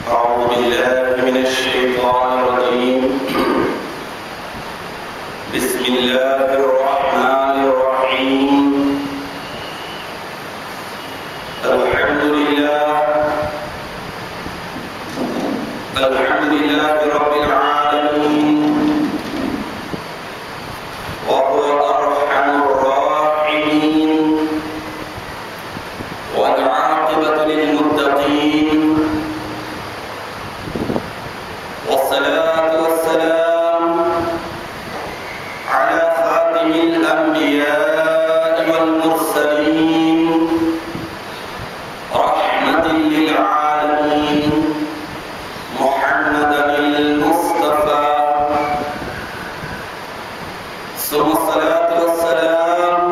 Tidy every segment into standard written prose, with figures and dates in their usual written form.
أعوذ بالله من الشيطان الرجيم. بسم الله الرحمن الرحيم. الحمد لله رب العالمين، وهو أرحم الراحمين، والعاقبة للمتقين، والصلاة والسلام على خاتم الأنبياء والمرسلين، رحمة للعالمين، محمد المصطفى، ثم الصلاة والسلام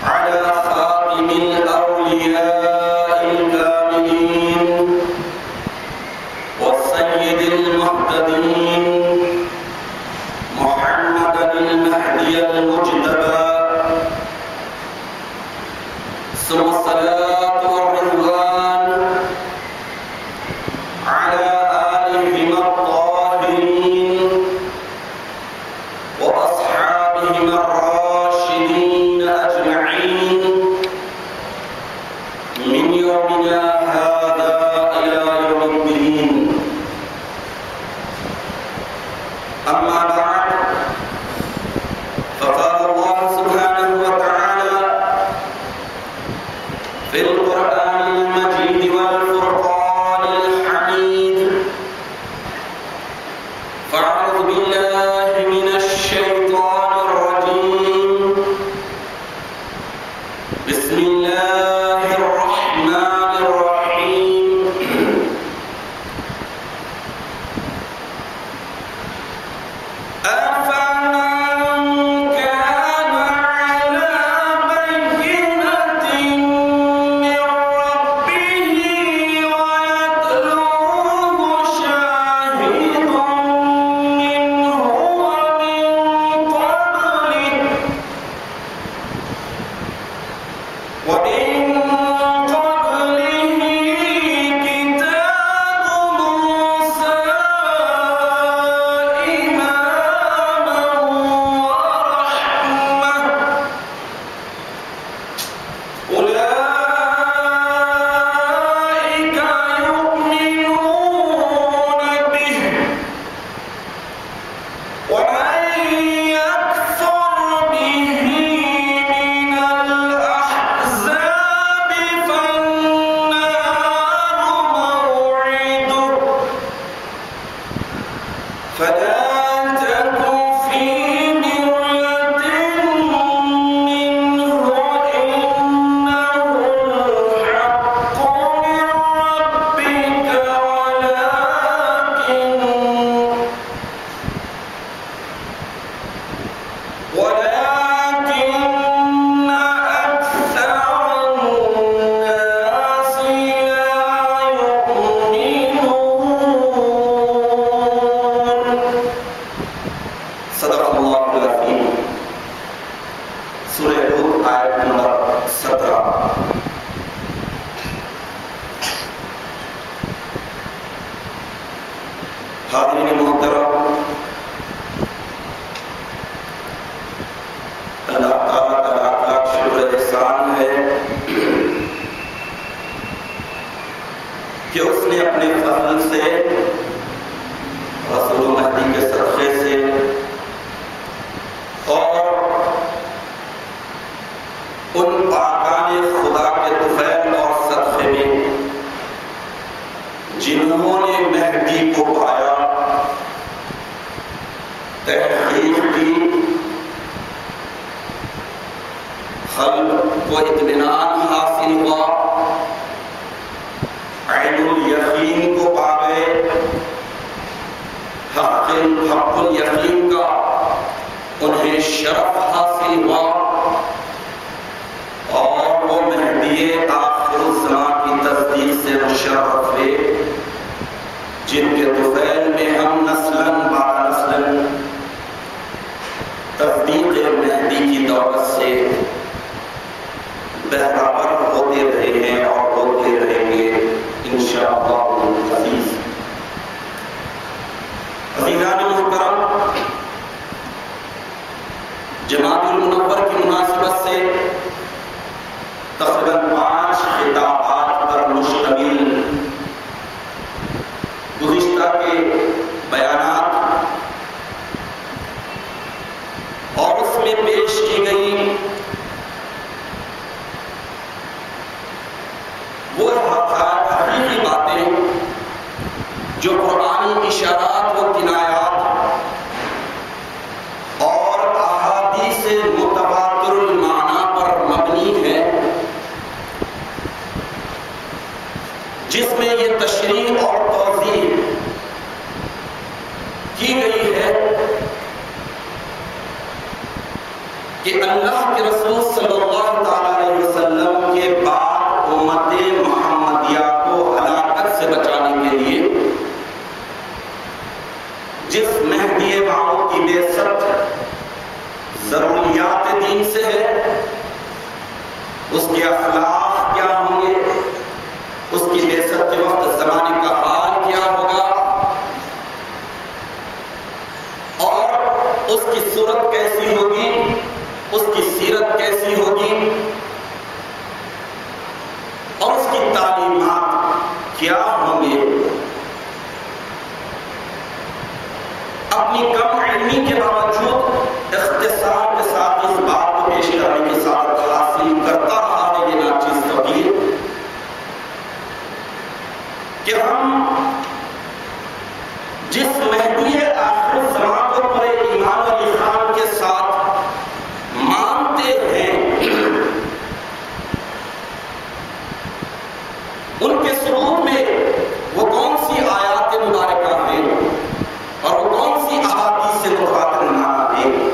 على خاتم الأولياء الكاملين، والسيد المهتدين، محمد المهدي المجتبى، ثم الصلاة والرضوان على آلهم الطاهرين، وأصحابهم الراشدين أجمعين، من يومنا هذا إلى يوم الدين. أما بعد، فقال الله سبحانه وتعالى في القرآن المجيد والفرقان الحميد: فأعوذ بالله من الشيطان الرجيم، بسم الله الرحمن الرحيم. أفمن كان على بينة من ربه ويتلوه شاهد منه ومن قبله كتاب موسى إماما ورحمة، أولئك يؤمنون به، ومن يكفر به من الأحزاب فالنار موعده، فلا تك في مرية منه، إنه الحق من ربك، ولكن أكثر الناس لا يؤمنون. صدق الله العظيم. سورہ ہود آیت نمبر 17. حاضرین محترم، اللہ تعالیٰ کا لاکھ لاکھ شکر احسان ہے کہ اس نے اپنے فضل سے، رسول مہدی کے صدقے سے اور ان پاکان خدا کے طفیل اور صدقے میں جنہوں نے مہدی کو پایا، تحقیق کی، قلب کو اطمینان حاصل ہوا، عین الیقین کو پا گئے، حق الیقین کا انہیں شرف حاصل ہوا، اور وہ مہدی آخر الزمان کی تصدیق سے مشرف ہوئے، جن کے طفیل میں ہم نسلاً بعد نسلاً تصدیق مہدی کی دولت سے بہرابر ہوتے رہے ہیں اور ہوتے رہیں گے انشاءاللہ۔ انشاءاللہ العزیز۔ عزیزان محترم، جماعت المنور کی مناسبت سے تقریباً 5 خطابات پر مشتمل گزشتہ کے بیانات اور اس میں پیش کی گئی وہ حقیقی باتیں جو قرآنی اشارات و کنایات اور احادیث متواتر المعنی پر مبنی ہے، جس میں یہ تشریح اور توضیح کی گئی ہے کہ اللہ کے رسول صلی اللہ تعالی علیہ وسلم کے بعد امت محمدیہ کو ہلاکت سے بچانے کے لیے جس مہدی موعود کی بعثت ضروریات دین سے ہے، اس کے اخلاق کیا ہوں گے، اس کی بعثت کے وقت زمانے کا حال کیا ہوگا، اور اس کی صورت کیسی ہوگی، اس کی سیرت کیسی ہوگی، اور اس کی تعلیمات کیا ہوں گے۔ اپنی کم علمی کے باوجود اختصار کے ساتھ اس بات کو پیش کرنے کی سعادت حاصل کرتا رہا ہے یہ ناچیز فقیر کہ ہم جس مہدی آخر الزمان کو پورے ایمان و ایمان کے ساتھ مانتے ہیں، ان کے ثبوت میں وہ کون سی آیات مبارکہ ہیں اور وہ کون سی احادیث متواتر المعنی ہیں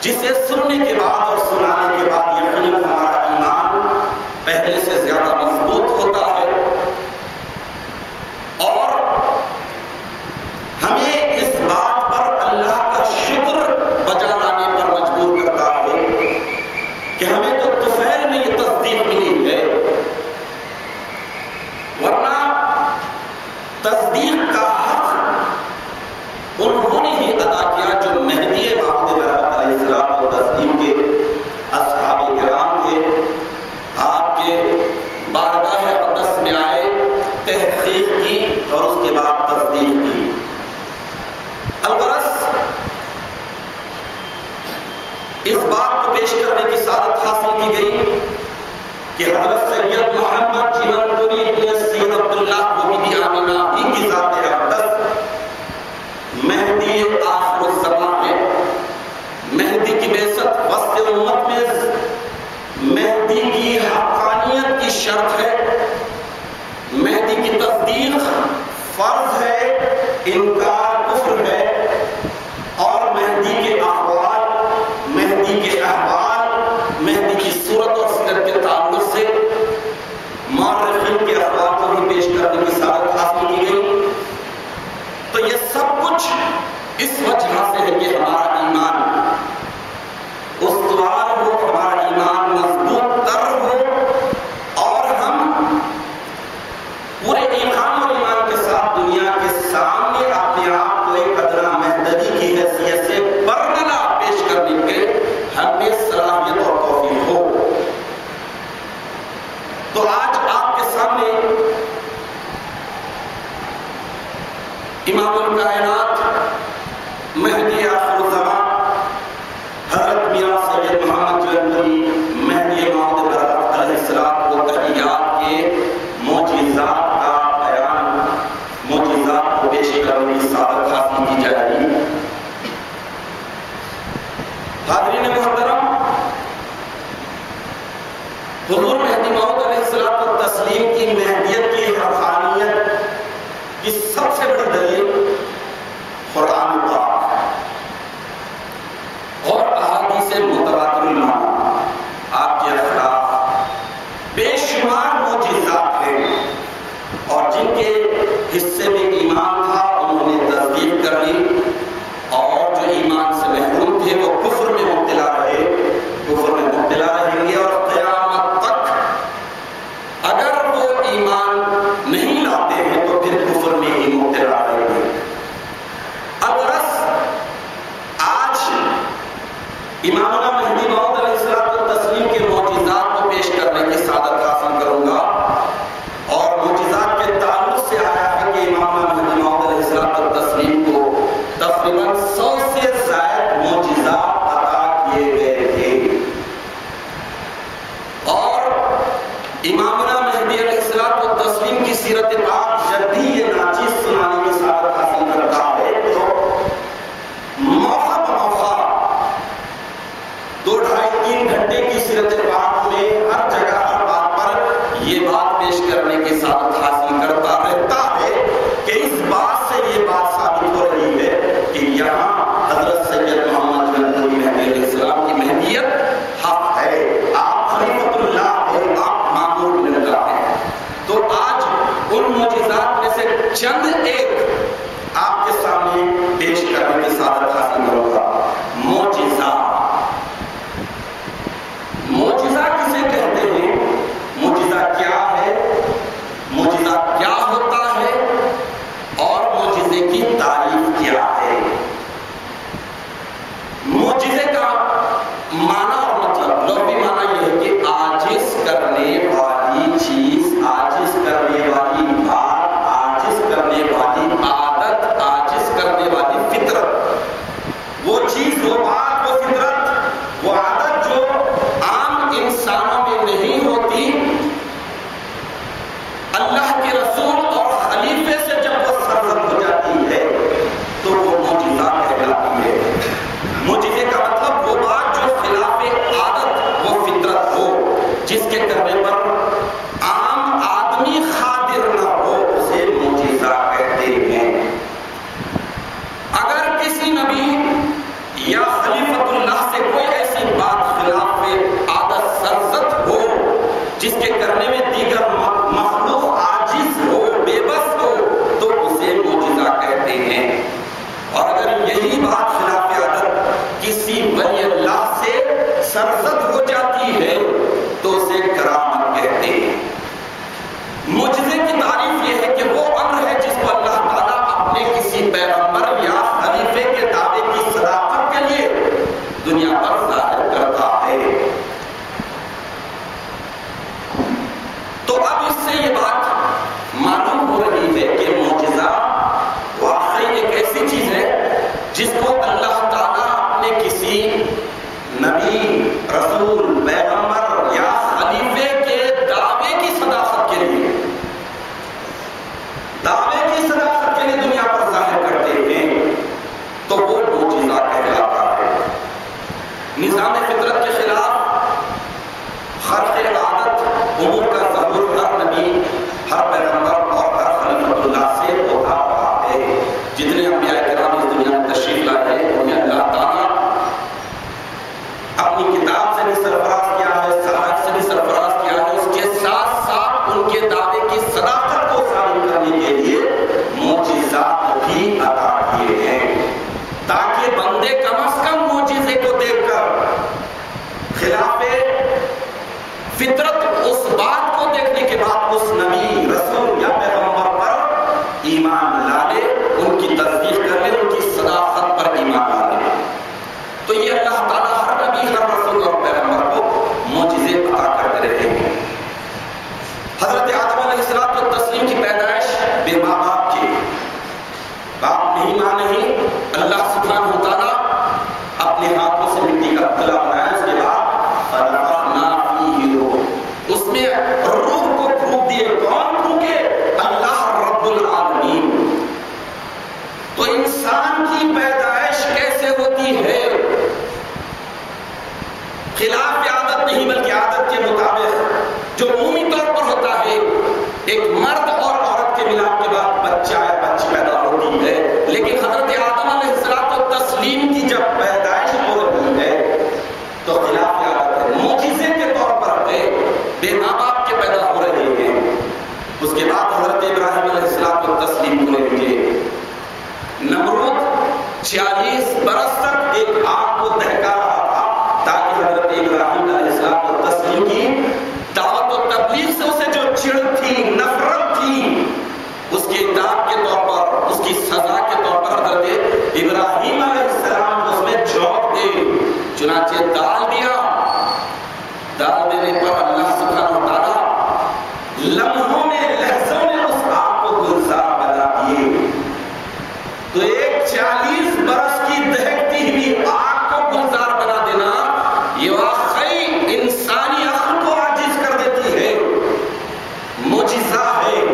جسے سننے کے بعد اور سنانے کے بعد یقیناً ہمارا ایمان پہلے سے زیادہ مضبوط ہوتا ہے اور ہمیں اس بات پر اللہ کا شکر بجا لانے پر مجبور کرتا ہے کہ ہمیں تو طفیل میں یہ تصدیق ملی ہے، ورنہ تصدیق کا حق انہوں نے ہی ادا کیا جو مہدی موعود علیہ السلام و تسلیم کے اصحاب کرام تھے، آپ کے بارگاہ اقدس میں آئے، تحقیق کی اور اس کے بعد تصدیق کی۔ الغرض اس بات کو پیش کرنے کی سعادت حاصل کی گئی کہ حضرت سید محمد جیون پوری ابن سید عبداللہ بی آمینہ ہی کی ذات اقدس مہدی آخر الزمان ہے۔ مہدی کی بعثت وسط امت میں مہدی کی حقانیت کی شرط ہے، مہدی کی تصدیق فرض ہے، انکار کفر ہے، اور مہدی کے احوال، مہدی کے احوال، مہدی کی صورت اور سیرت کے تعلق سے مورخین کے احوال کو بھی پیش کرنے کی سعادت حاصل کی گئی۔ تو یہ سب کچھ اس وجہ سے ہے کہ ہمارا ایمان استوار ہو، ہمارا ایمان مضبوط تر ہو، اور ہم پورے ایمان اور ایمان کے ساتھ دنیا کے سامنے اپنے آپ کو ایک ادنا مہدی کی حیثیت سے برملا پیش کرنے کے ہمیں صلاحیت اور توفیق ہو۔ تو آج آپ کے سامنے امام الکائنات مہدی آخر الزمان حضرت میاں سید محمد جلوی مہدی موعود علیہ السلام کو تحیات کے معجزات کا بیان، معجزات کو پیش کرنے کی سعادت حاصل کی جائے گی۔ حاضرین محترم، حضور مہدی موعود علیہ السلام کو تسلیم کی مہدیت کی حقانیت کی سب سے بڑی دلیل قرآن پاک اور احادیث متواتر المعنی، آپ کے اخلاق بے شمار معجزات ہیں، اور جن کے حصے میں ایمان تھا انہوں نے تصدیق کر لی، اور جو ایمان سے محروم تھے وہ کفر میں مبتلا رہے، کفر میں مبتلا رہیں گے، اور قیامت تک اگر وہ ایمان سیرت پاک جب بھی یہ ناچیز سنانے کی سعادت حاصل کرتا ہے تو موقع بموقع 2-2.5-3 گھنٹے کی سیرت پاک میں ہر جگہ ہر بات پر یہ بات پیش کرنے کی سعادت حاصل کرتا رہتا ہے کہ اس بات سے یہ بات ثابت ہو رہی ہے کہ یہاں حضرت سید محمد بن مہدی علیہ السلام کی مہدیت حق ہے، آپ خلیفۃ اللہ ہے، آپ مامور من اللہ ہے۔ تو آج ان معجزات میں سے چند ایک آپ کے سامنے پیش کرنے کی سعادت حاصل کروں گا۔ معجزہ کسے کہتے ہیں؟ معجزہ کیا ہے؟ معجزہ کیا ہوتا ہے؟ اور معجزے کی تعریف کیا ہے؟ معجزے کا معنی اور مطلب لغوی معنی یہ ہے کہ عاجز کرنے والی چیز، عاجز کرنے والی بات، عاجز کرنے والی عادت، عاجز کرنے والی فطرت۔ وہ چیز، وہ بات، وہ فطرت، وہ عادت جو عام انسانوں میں نہیں ہوتی، اللہ کے رسول اور خلیفے سے جب وہ سرزد ہو جاتی ہے تو وہ معجزہ کہلاتی ہے۔ معجزے کا مطلب وہ بات جو خلاف عادت، وہ فطرت ہو، جس کے کرنے پر عام آدمی قادر نہ ہو، اسے معجزہ کہتے ہیں۔ اگر کسی نبی یا خلیفۃ اللہ سے کوئی ایسی بات خلاف عادت سرزد ہو جس کے کرنے میں دیگر مخلوق عاجز ہو، بے بس ہو، تو اسے معجزہ کہتے ہیں۔ اور اگر یہی بات خلاف عادت کسی ولی اللہ سے سرزد ہو جاتی ہے تو اسے کرامت کہتے ہیں۔ معجزے کی تعریف یہ ہے کہ وہ امر ہے جس کو اللہ تعالیٰ اپنے کسی پیغمبر یا خلیفے کے دعوے کی صداقت کے لیے دنیا پر ظاہر کرتا ہے۔ تو اب اس سے یہ بات معلوم ہو رہی ہے کہ معجزہ واقعی ایک ایسی چیز ہے جس کو اللہ تعالیٰ اپنے کسی نبی، رسول، پیغمبر یا خلیفے کے دعوے کی صداقت کے لیے دنیا پر ظاہر کرتے ہیں تو وہ معجزہ کہلاتا ہے۔ نظام فطرت کے خلاف خرق عادت امور کا ظہور ہر نبی، ہر پیغمبر اور ہر خلیفۃ اللہ سے ہوتا رہا ہے۔ جتنے انبیاء کرام اس دنیا میں تشریف لائے ہیں انہیں اللہ تعالیٰ اپنی کتاب سے بھی سرفراز کیا ہے، صحائف سے بھی سرفراز کیا ہے، اس کے ساتھ ساتھ ان کے دعوے کی صداقت کو ثابت کرنے کے لیے معجزات بھی عطا کیے ہیں، تاکہ بندے کم از کم معجزے کو دیکھ کر خلاف فطرت اس بات کو دیکھنے کے بعد اس نبی، رسول یا پیغمبر پر ایمان لا لے، ان کی تصدیق کر لے، ان کی صداقت پر ایمان لا لے۔ تو یہ اللہ تعالیٰ ہر نبی، ہر رسول اور پیغمبر کو معجزے عطا کرتے رہے ہیں۔ حضرت آدم علیہ السلام کی پیدائش بے ماں باپ کی، باپ نہیں ماں نہیں، اللہ سبحانہ و تعالیٰ اپنے ہاتھوں سے مٹی کا پتلا بنایا، اس کے بعد اس میں روح کو پھونک دیے۔ کون پھونکے؟ اللہ رب العالمین۔ تو انسان کی پیدائش کیسے ہوتی ہے؟ خلاف عادت نہیں بلکہ عادت کے مطابق جو عمومی طور پر ہوتا ہے، ایک مرد اور عورت کے ملاپ کے بعد بچہ یا بچی پیدا ہوتی ہے، لیکن حضرت آدم علیہ السلام کی جب پیدائش ہو رہی ہے تو خلاف عادت ہے، معجزے کے طور پر ہے، بے ماں باپ کے پیدا ہو رہے ہیں۔ اس کے بعد حضرت ابراہیم علیہ السلام کو تسلیم ہونے دیجیے۔ نمرود 40 برس تک ایک آگ کو دہکا رہا تھا تاکہ حضرت ابراہیم علیہ السلام کو تسلیم کی دعوت و تبلیغ سے اسے جو چڑ تھی، نفرت تھی، اس کی داد کے طور پر، اس کی سزا کے طور پر حضرت ابراہیم علیہ السلام کو اس میں جھونک دے، چنانچہ ڈال دیا۔ ڈال دینے پر اللہ سبحانہ و تعالیٰ لمحوں میں، لحظوں میں اس آگ کو گلزار بنا دیے۔ تو ایک 40 برس کی دہکتی ہوئی آگ کو گلزار بنا دینا، یہ واقعی انسانی عقل کو عاجز کر دیتی ہے، معجزہ ہے۔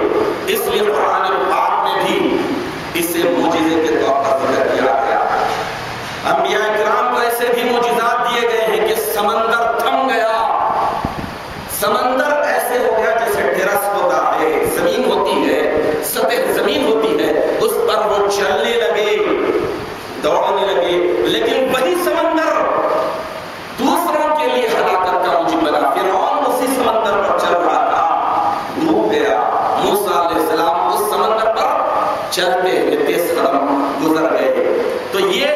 گزر گئے. تو یہ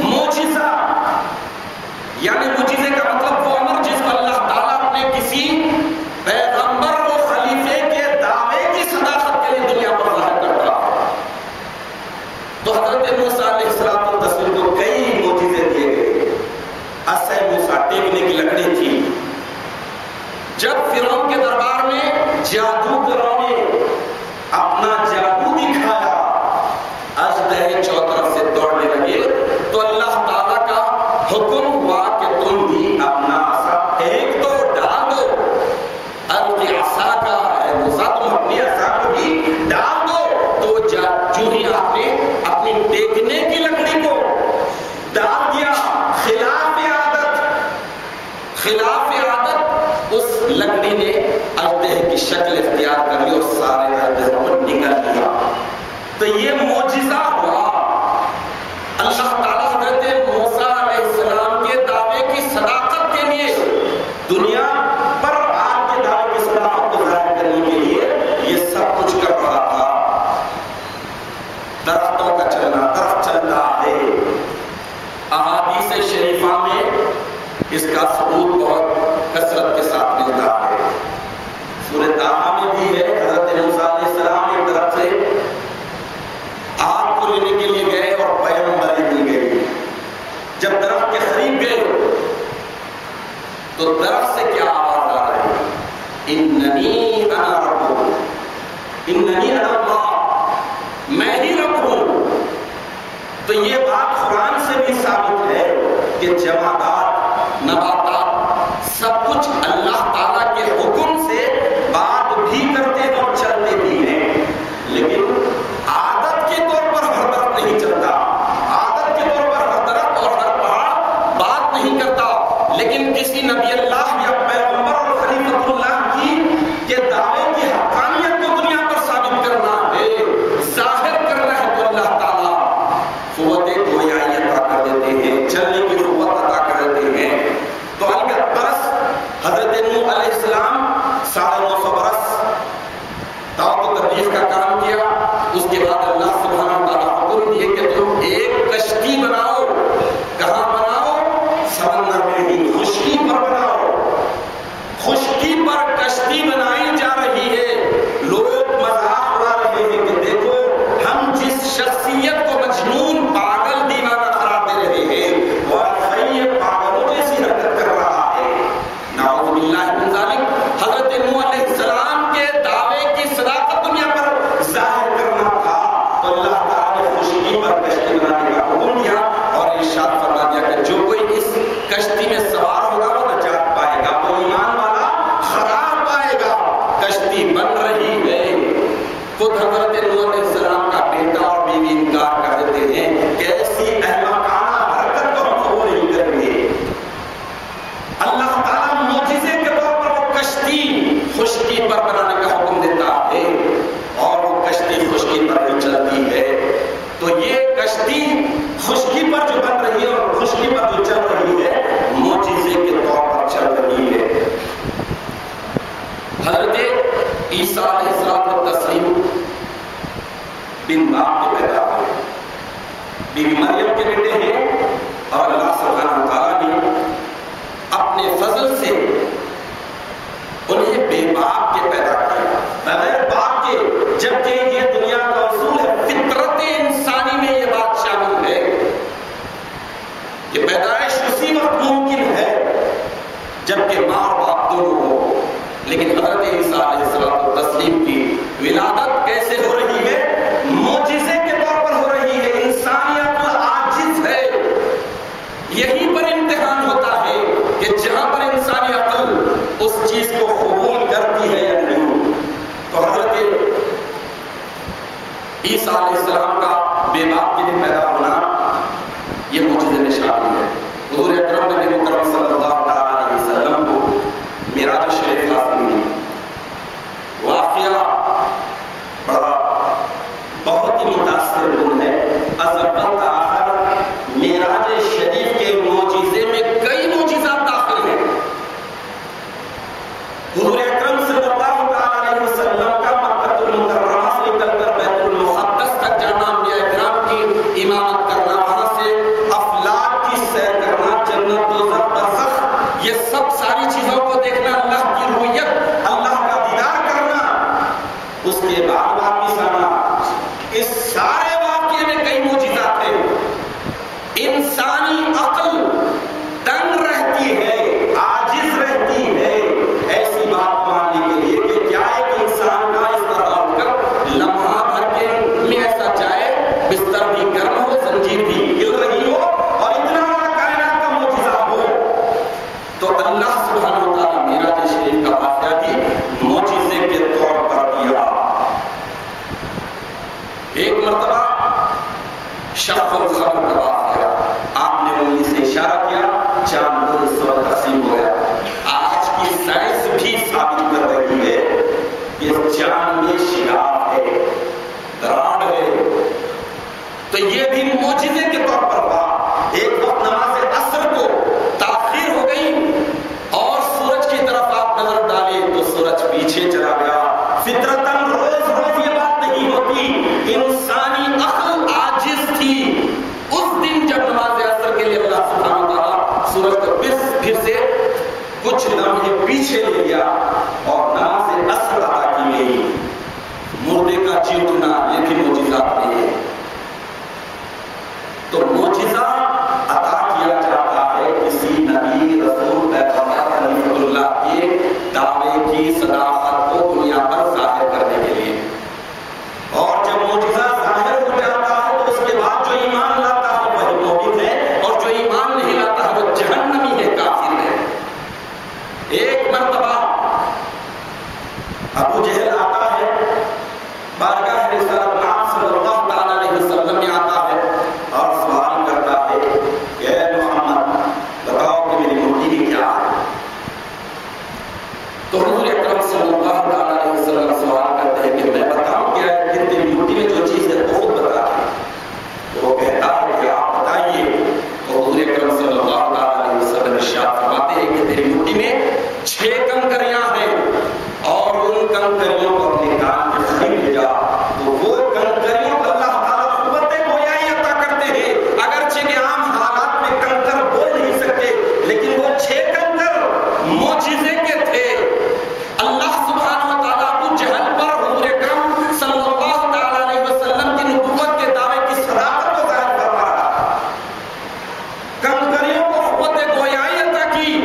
معجزہ یعنی معجزے کا مطلب وہ امر جس کو اللہ تعالیٰ اپنے کسی پیغمبر و خلیفے کے دعوے کی صداقت کے لیے دنیا پر ظاہر کرتا. تو حضرت موسیٰ علیہ السلام کو کئی معجزے دیے گئے. عصا موسیٰ ٹیکنے کی لکڑی تھی. جب فرعون کے دربار میں جادوگروں نے اپنا جادو دکھایا، اژدہے چوطرف سے دوڑنے لگے، تو اللہ تعالیٰ کا حکم ہوا کہ تم بھی اپنا عصا پھینک دو، ڈال دو. القی عصاک اے موسیٰ، تم اپنی عصا کو بھی ڈال دو. تو جو ہی آپ نے اپنی ٹیکنے کی لکڑی کو ڈال دیا، خلاف عادت اس لکڑی نے اژدہے کی شکل اختیار کر لی اور سارے اژدہوں کو نگل لیا. تو یہ معجزہ ہوا. اللہ تعالیٰ حضرت موسیٰ علیہ السلام کے دعوے کی صداقت کے لیے دنیا پر آپ کے دعوے کی صداقت کو ظاہر کرنے کے لیے یہ سب کچھ کر رہا تھا. درختوں کا چلنا، درخت چلتا ہے. احادیث شریفہ میں اس کا ثبوت بہت کثرت کے ساتھ ملتا ہے. سورہ طٰہٰ میں بھی ہے. حضرت موسیٰ علیہ السلام ایک درخت سے آگ کو لینے کے لیے گئے اور پیغمبری مل گئی. جب درخت کے قریب گئے تو درخت سے کیا آواز آ رہی ہے؟ اننی انا ربکم، اننی انا اللہ، میں ہی رب ہوں. تو یہ بات قرآن سے بھی ثابت ہے کہ جمادات، نباتات سب کچھ اللہ تعالیٰ کے حکم سے بات بھی کرتے ہیں اور چلتے بھی ہیں. لیکن عادت کے طور پر ہر درخت نہیں چلتا، عادت کے طور پر ہر درخت اور ہر پہاڑ بات نہیں کرتا. لیکن کسی نبی اللہ یا پیغمبر اور خلیفۃ اللہ کے دعوے کی حقانیت کو دنیا پر ثابت کرنا ہے، ظاہر کرنا ہے، تو اللہ تعالیٰ قوت گویائی عطا کر دیتے ہیں، چلنے کی قوت عطا کر دیتے ہیں. تو برس حضرت نوح علیہ السلام 950 برس دعوت و تبلیغ کا کام کیا. اس کے بعد اللہ سبحانہ و تعالیٰ حکم دیے کہ تم ایک کشتی بناؤ. کہاں بناؤ؟ سمندر میں ہی، خشکی پر بناؤ. خشکی پر کشتی بنائی جا رہی ہے. لوگ مذاق اڑا رہے ہیں کہ دیکھو ہم جس شخصیت کو مجنون، پاگل، دیوانہ قرار دے رہے ہیں، واقعی یہ پاگلوں جیسی حرکت کر رہا ہے. نعوذ باللہ من ذالک. حضرت نوح علیہ السلام کے دعوے کی صداقت دنیا پر ظاہر کرنا تھا، تو اللہ تعالیٰ نے خشکی پر کشتی بنانے کا حکم دیا اور ارشاد فرما دیا کہ جو کوئی اس کشتی میں سوار ہوگا وہ نجات پائے گا، وہ ایمان والا خراب پائے گا. کشتی بن رہی ہے. خود حضرت نوح علیہ السلام کا بیٹا اور بیوی انکار کر دیتے ہیں کہ ایسی احمقانہ حرکت کو ہم قبول نہیں کریں گے. اللہ تعالیٰ معجزے کے طور پر وہ کشتی خشکی پر بنانے کا حکم دیتا ہے اور وہ کشتی خشکی پر ہی چلتی ہے. تو یہ کشتی خشکی پر جو بن رہی ہے اور خشکی پر جو چل رہی ہے، معجزے کے طور پر چل رہی ہے. حضرت عیسیٰ علیہ السلام بن باپ کے پیدا ہوئے، بیوی مریم کے بیٹے ہیں، اور اللہ سبحانہ و تعالیٰ نے اپنے فضل سے انہیں بے باپ کے پیدا کیا، بغیر باپ کے. جبکہ یہ دنیا کا اصول ہے، فطرت انسانی میں یہ بات شامل ہے کہ پیدائش اسی وقت ممکن ہے جبکہ ماں اور باپ دونوں ہو. لیکن حضرت عیسیٰ علیہ السلام کی ولادت کیسے ہو رہی ہے؟ معجزے کے طور پر ہو رہی ہے. انسانیت عاجز ہے. یہیں پر امتحان ہوتا ہے کہ جہاں پر انسانی عقل اس چیز کو قبول کرتی ہے یا نہیں. تو حضرت عیسیٰ علیہ السلام کا بے باپ کے لیے پیدا ہونا یہ معجزے میں شامل ہے. حضور اکرم نبی مکرم صلی اللہ علیہ وسلم کو معراج شریف حاصل ہوئی. واقعہ بڑا بہت ہی متاثر کن ہے. ازبت آخر معراج شریف کے معجزے میں کئی معجزات داخل ہیں. حضور اکرم صلی اللہ علیہ وسلم کا مکہ المکرمہ سے نکل کر بیت المقدس تک جانا انبیاء کرام کی یہ بات باقی سامنا، اس سارے واقعے میں کئی معجزات ہیں. انسانی عقل تنگ رہتی ہے، عاجز رہتی ہے ایسی بات ماننے کے لیے کہ کیا ایک انسان کا اس طرح اٹھ کر لمحہ بھر کے میں ایسا جائے، بستر بھی گرم ہو، زنجیر بھی ہل رہی ہو اور اتنا بڑا کائنات کا معجزہ ہو. تو اللہ سبحانہ و تعالیٰ معراج شریف کا واقعہ بھی معجزے کے طور پر دیا. ایک مرتبہ شق القمر کا واقعہ، آپ نے انگلی سے اشارہ کیا، چاند اس وقت تقسیم ہو گیا. آج کی سائنس بھی ثابت کر رہی ہے کہ چاند میں شگاف ہے، دراڑ ہے. تو یہ بھی معجزے کے طور پر ہوا. ایک وقت نماز عصر کو تاخیر ہو گئی اور سورج کی طرف آپ نظر ڈالے تو سورج پیچھے چلا گیا. فطرتاً روز روز یہ بات نہیں ہوتی، انسانی عقل عاجز تھی. اس دن جب نماز عصر کے لیے اللہ سبحانہ و تعالیٰ سورج کو پھر سے کچھ لمحے پیچھے لے گیا اور نماز عصر ادا کی گئی. مردے کا جی اٹھنا یہ بھی معجزات نہیں ہے. تو معجزہ عطا کیا جاتا ہے کسی نبی، رسول، پیغمبر، خلیفۃ اللہ کے دعوے کی صداقت کو دنیا پر ظاہر کرنے کے لیے. اور جب معجزہ ظاہر ہو جاتا ہے تو اس کے بعد جو ایمان لاتا ہے وہ مومن ہے، اور جو ایمان نہیں لاتا ہے وہ جہنمی ہے، کافر ہے. ایک مرتبہ ابو جہل آتا ہے، بارگاہ رسالت نام صلی اللہ تعالی علیہ وسلم میں آتا ہے اور سوال کرتا ہے کہ اے محمد بتاؤ کہ میری مٹی کی کیا ہے. تو حضور اکرم صلی اللہ تعالی علیہ وسلم سوال کرتے ہیں کہ میں بتاؤں کیا ہے کہ تیری مٹی میں جو چیز ہے وہ خود بتا ہے. وہ کہتا ہے کہ آپ بتائیے. تو حضور اکرم صلی اللہ تعالی علیہ وسلم ارشاد فرماتے ہیں کہ تیری مٹی میں 6 کنکریاں ہیں اور ان کنکریوں کو اپنے کان میں خرید لے جا. تو وہ کنکریوں کو اللہ تعالیٰ قوت گویائی عطا کرتے ہیں. اگرچہ کہ عام حالات میں کنکر بول نہیں سکتے، لیکن وہ 6 کنکر معجزے کے تھے. اللہ سبحانہ و تعالیٰ ابو جہل پر حضور اکرم صلی اللہ تعالی علیہ وسلم کی نبوت کے دعوے کی صداقت کو ظاہر فرما رہا. کنکریوں کو قوت گویائی عطا کی.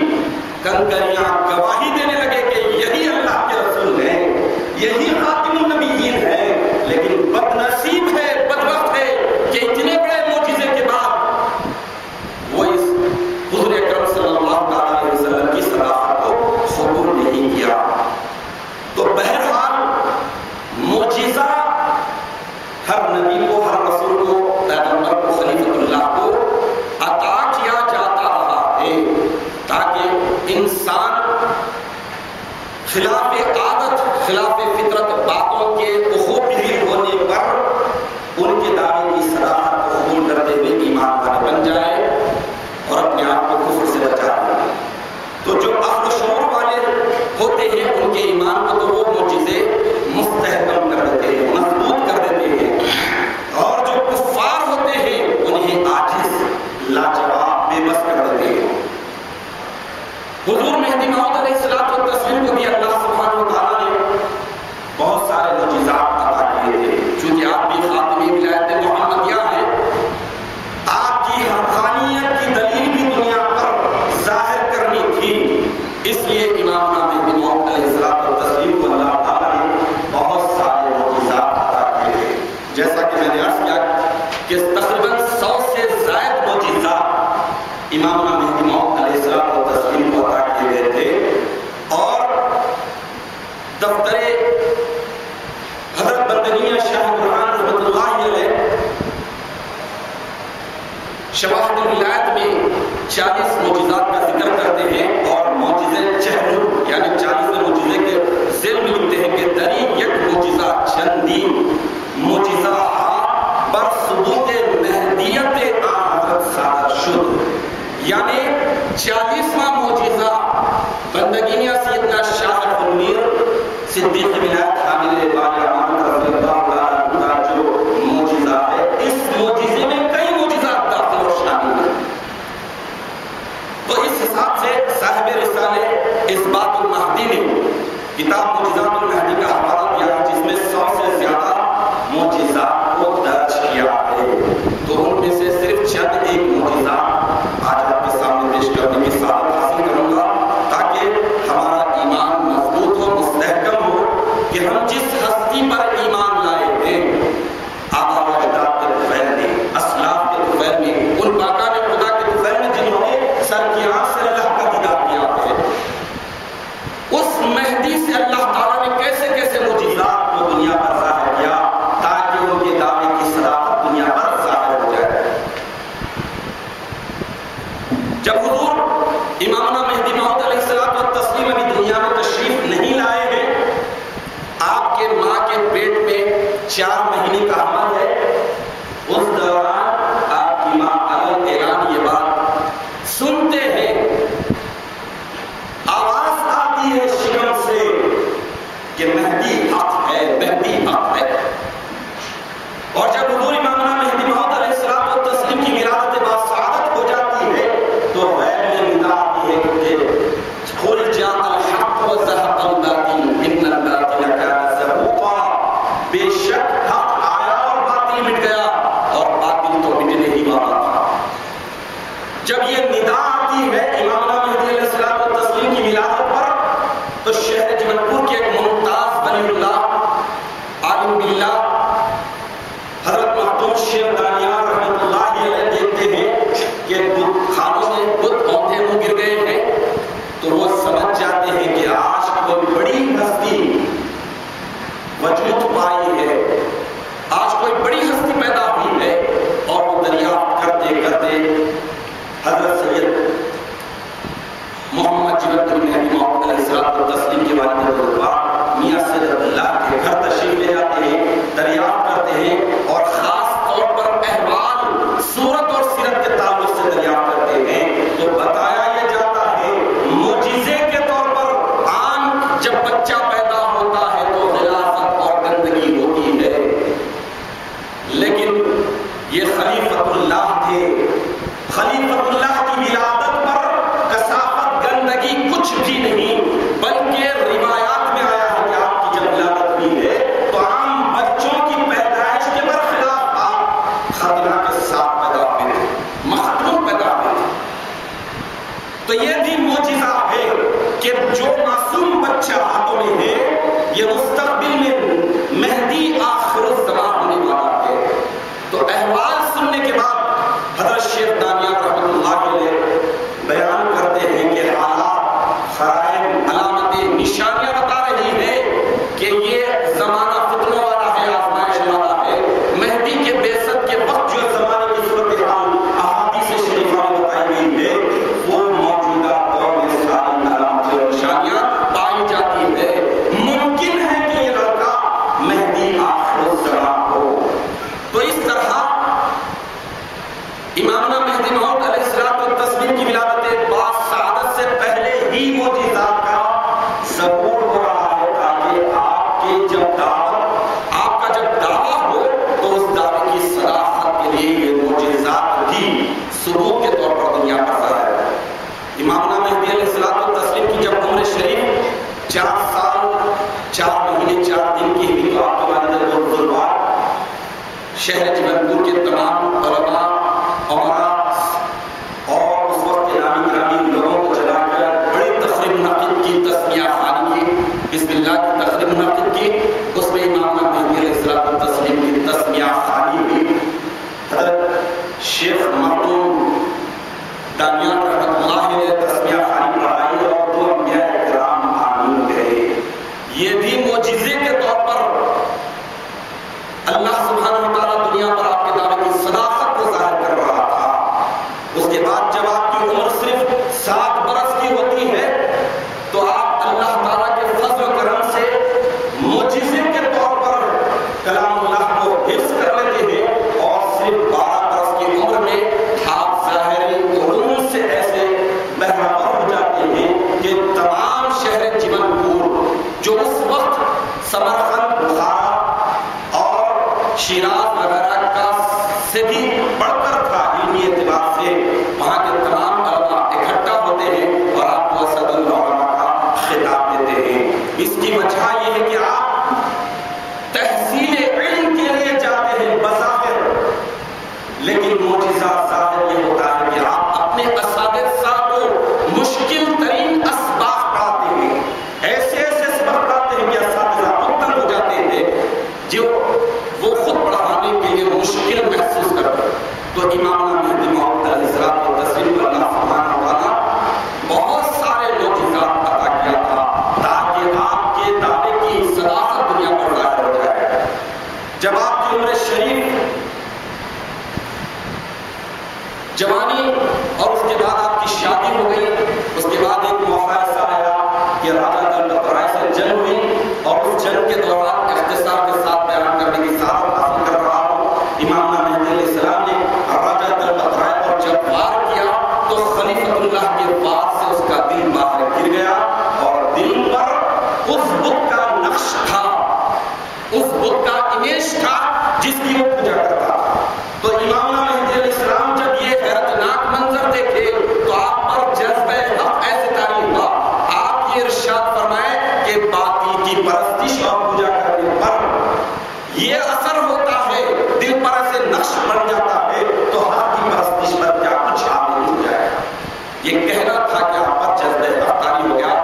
کنکریاں گواہی دینے لگے کہ یہی اللہ کے رسول ہیں، یہی خاتم النبیین ہیں. لیکن بدنصیب ہے، بدبخت ہے کہ اتنے بڑے معجزے کے بعد وہ اس حضور اکرم صلی اللہ تعالی علیہ وسلم کی صداقت کو قبول نہیں کیا. تو بہرحال معجزہ ہر نبی کو، ہر رسول کو، پیغمبر کو، خلیفۃ اللہ کو عطا کیا جاتا رہا ہے تاکہ انسان خلاف عادت، خلاف فطرت باتوں کے اخوبی ہونے پر ان کے دعوے کی صداقت کو قبول کرتے ہوئے ایمان والے بن جائے اور اپنے آپ کو کفر سے بچا لے. تو جو عقل و شعور والے ہوتے ہیں ان کے ایمان کو تو وہ معجزے مستحکم کر دیتے ہیں، مضبوط کر دیتے ہیں. اور جو کفار ہوتے ہیں انہیں عاجز، لاجواب، بے بس کر دیتے ہیں. حضور مہدی موعود علیہ الصلوۃ والتسلیم کو بھی اللہ سبحانہ و تعالیٰ نے بہت سارے معجزات عطا کیے تھے. چونکہ آپ بھی خاتمی ولایت محمدیہ ہیں، آپ کی حقانیت کی دلیل بھی دنیا پر ظاہر کرنی تھی. اس لیے امام مہدی موعود علیہ الصلوۃ والتسلیم کو اللہ تعالیٰ نے بہت سارے معجزات عطا کیے تھے. جیسا کہ میں نے عرض کیا کہ تقریباً 100 سے زائد معجزات امام مہدی موعود علیہ الصلوۃ والتسلیم کو عطا کیے گئے تھے. اور دفتر حضرت بندگیہ شاہ برہان رحمۃ اللہ علیہ شواہد الولایت میں 40 معجزات کا ذکر کرتے ہیں اور معجزے چہروں یعنی 40 معجزے کے ذیل میں لکھتے ہیں کہ دری یک معجزہ چندی معجزہ بر ثبوت مہدیت حضرت صادر شد. یعنی 40واں معجزہ بندگیہ سیدنا شاہ النیر صدیق ولایت حامل بالا امانت رضی اللہ عنہ کا جو معجزہ ہے، اس معجزے میں کئی معجزات داخل اور شامل ہیں. تو اس حساب سے صاحب رسالے اثبات المہدی نے کتاب معجزات المہدی کا حوالہ دیا جس میں 100 سے 4 مہینے کا حمل ہے، اس دوران آپ کی ماں علل اعلان یہ بات سنتے ہیں، آواز آتی ہے شکم سے کہ مہدی حق ہے، مہدی حق ہے۔ اور جب حضور امامنا مہدی موعود علیہ السلام و تسلیم کی ولادت باسعادت ہو جاتی ہے تو غیب میں ندا آتی ہے کہ قل جاء الحق وزهق الباطل ان الباطل كان زهوقا، بے شک حق آیا اور باطل مٹ گیا، اور باطل تو مٹنے ہی والا تھا۔ جب یہ ندا آتی ہے امامنا مہدی علیہ السلام و تسلیم کی ولادت پر تو شہر جبلپور کے ایک ممتاز ولی اللہ عالم باللہ حضرت مخدوم شیخ دانیال رحمۃ اللہ علیہ دیکھتے ہیں کہ خانوں میں بت اوندھے منہ گر گئے ہیں، تو وہ سمجھ جاتے ہیں کہ آج کوئی بڑی ہستی وجود پائی ہے، آج کوئی بڑی ہستی پیدا ہوئی ہے، اور وہ دریافت کرتے کرتے حضرت سید محمد جبل بن نبی موعود علیہ السلام و تسلیم کے والد بزرگوار میاں سید عبداللہ کے گھر تشریف لے جاتے ہیں، دریافت کرتے ہیں، اور خاص طور پر احوال صورت اور سیرت کے تعلق سے دریافت کرتے ہیں، تو بتایا یہ جاتا ہے معجزے کے طور پر عام جب بچہ پیدا ہوتا ہے تو غلاظت اور گندگی ہوتی ہے، لیکن یہ خلیفۃ اللہ تھے، خلیفۃ اللہ کی ولادت پر کثافت گندگی کچھ بھی نہیں، بلکہ روایات میں آیا ہے کہ آپ کی جب ولادت ہوئی ہے تو عام بچوں کی پیدائش کے برخلاف آپ ختنہ کے ساتھ پیدا ہوئے تھے، مختون پیدا ہوئے تھے۔ تو یہ بھی معجزہ ہے کہ جو معصوم بچہ ہاتھوں میں ہے یہ مستقبل میں مہدی آخر الزمان ہونے والا ہے۔ تو احوال سننے کے بعد حضرت شیخ دانیال رحمۃ اللہ علیہ بیان کرتے ہیں کہ حالات، خرائط، علامتیں، نشانیاں بتا رہی ہیں کہ یہ زمانہ فتنوں والا ہے، آزمائش والا ہے۔ مہدی کے بعثت کے وقت جو زمانے کی صورتحال احادیث شریفہ میں بتائی گئی ہے وہ موجودہ دور میں ساری علامتیں اور نشانیاں پائی جاتی ہے۔ ممکن ہے کہ یہ لڑکا مہدی آخر الزمان ہو۔ تو اس طرح امامنا مہدی موعود علیہ السلام و تسلیم کی ولادت باسعادت سے پہلے ہی معجزات کا ظہور ہو رہا ہے، تاکہ آپ کا جب دعویٰ ہو تو اس دعوے کی صداقت کے لیے یہ معجزات بھی ثبوت کے طور پر دنیا پر ظاہر ہے۔ امامنا مہدی علیہ السلام و تسلیم کی جب عمر شریف 4 سال 4 مہینے 4 دن کی ہوئی تو آپ کے والد بزرگوار شہر جبلپور کے تمام علماء، عمراء اور اس وقت نامی گرامی لوگوں کو جلا کر بڑی تقریب منعقد کی، تسمیہ خوانی کی، بسم اللہ کی تقریب منعقد کی، اس میں امامنا مہدی علیہ السلام و تسلیم کی تسمیہ خوانی ہوئی۔ حضرت شیخ مخدوم دانیال رحمۃ اللہ علیہ تسمیہ خوانی پڑھائی اور 2 انبیاء کرام آمین کہے۔ یہ بھی معجزے کے طور پر اللہ سبحانہ و تعالیٰ دنیا پر آپ کے دعوے کی صداقت کو ظاہر کر رہا تھا۔ اس کے بعد جب آپ کی عمر صرف 7 برس کی ہوتی ہے تو آپ اللہ تعالیٰ کے فضل و کرم سے معجزے کے طور پر کلام اللہ کو حفظ کر لیتے ہیں، اور صرف 12 برس کی عمر میں آپ ظاہری علوم سے ایسے بہرہ ہو جاتے ہیں کہ تمام شہر جبلپور جو اس وقت سمرقند، بخارا اور شیراز وغیرہ کا سے بھی بڑھ کر تھا علمی اعتبار سے، وہاں کے تمام علماء اکٹھا ہوتے ہیں اور آپ کو اسد العلماء کا خطاب دیتے ہیں۔ اس کی وجہ یہ ہے کہ آپ تحصیل علم کے لیے جاتے ہیں بظاہر، لیکن معجزہ ظاہر یہ ہوتا ہے کہ آپ اپنے اساتذہ کو مشکل ترین اسباق پڑھاتے ہیں، ایسے ایسے سبق پڑھاتے ہیں کہ اساتذہ مطلب ہو جاتے ہیں جو وہ خود پڑھانے کے لیے مشکل محسوس کرتے ہیں۔ تو امامنا مہدی موعود علیہ السلام و تسلیم کو اللہ سبحانہ و تعالیٰ بہت سارے معجزات عطا کیا تھا تاکہ آپ کے دعوے کی صداقت دنیا پر ظاہر ہو جائے۔ جب آپ کی عمر شریف جوانی اور اس کے بعد آپ کی شادی ہو گئی، اس کے بعد ایک موقع ایسا آیا کہ راجہ دلت رائے سے جنگ ہوئی، اور اس جنگ کے دوران اختصار کے ساتھ بیان کرنے کی سعادت امیش تھا جس کی وہ پوجا کرتا تھا. تو امام مہدی علیہ السلام جب یہ حیرتناک منظر دیکھے تو آپ پر جذبہ حق ایسے طاری ہوا. آپ یہ ارشاد فرمائے کہ باطل کی پرستش اور پوجا کرنے پر یہ اثر ہوتا ہے، دل پر ایسے نقش بن جاتا ہے تو حق کی پرستش پر کیا کچھ حاوی ہو جائے گا. یہ کہنا تھا کہ آپ پر جذبہ حق طاری ہو گیا.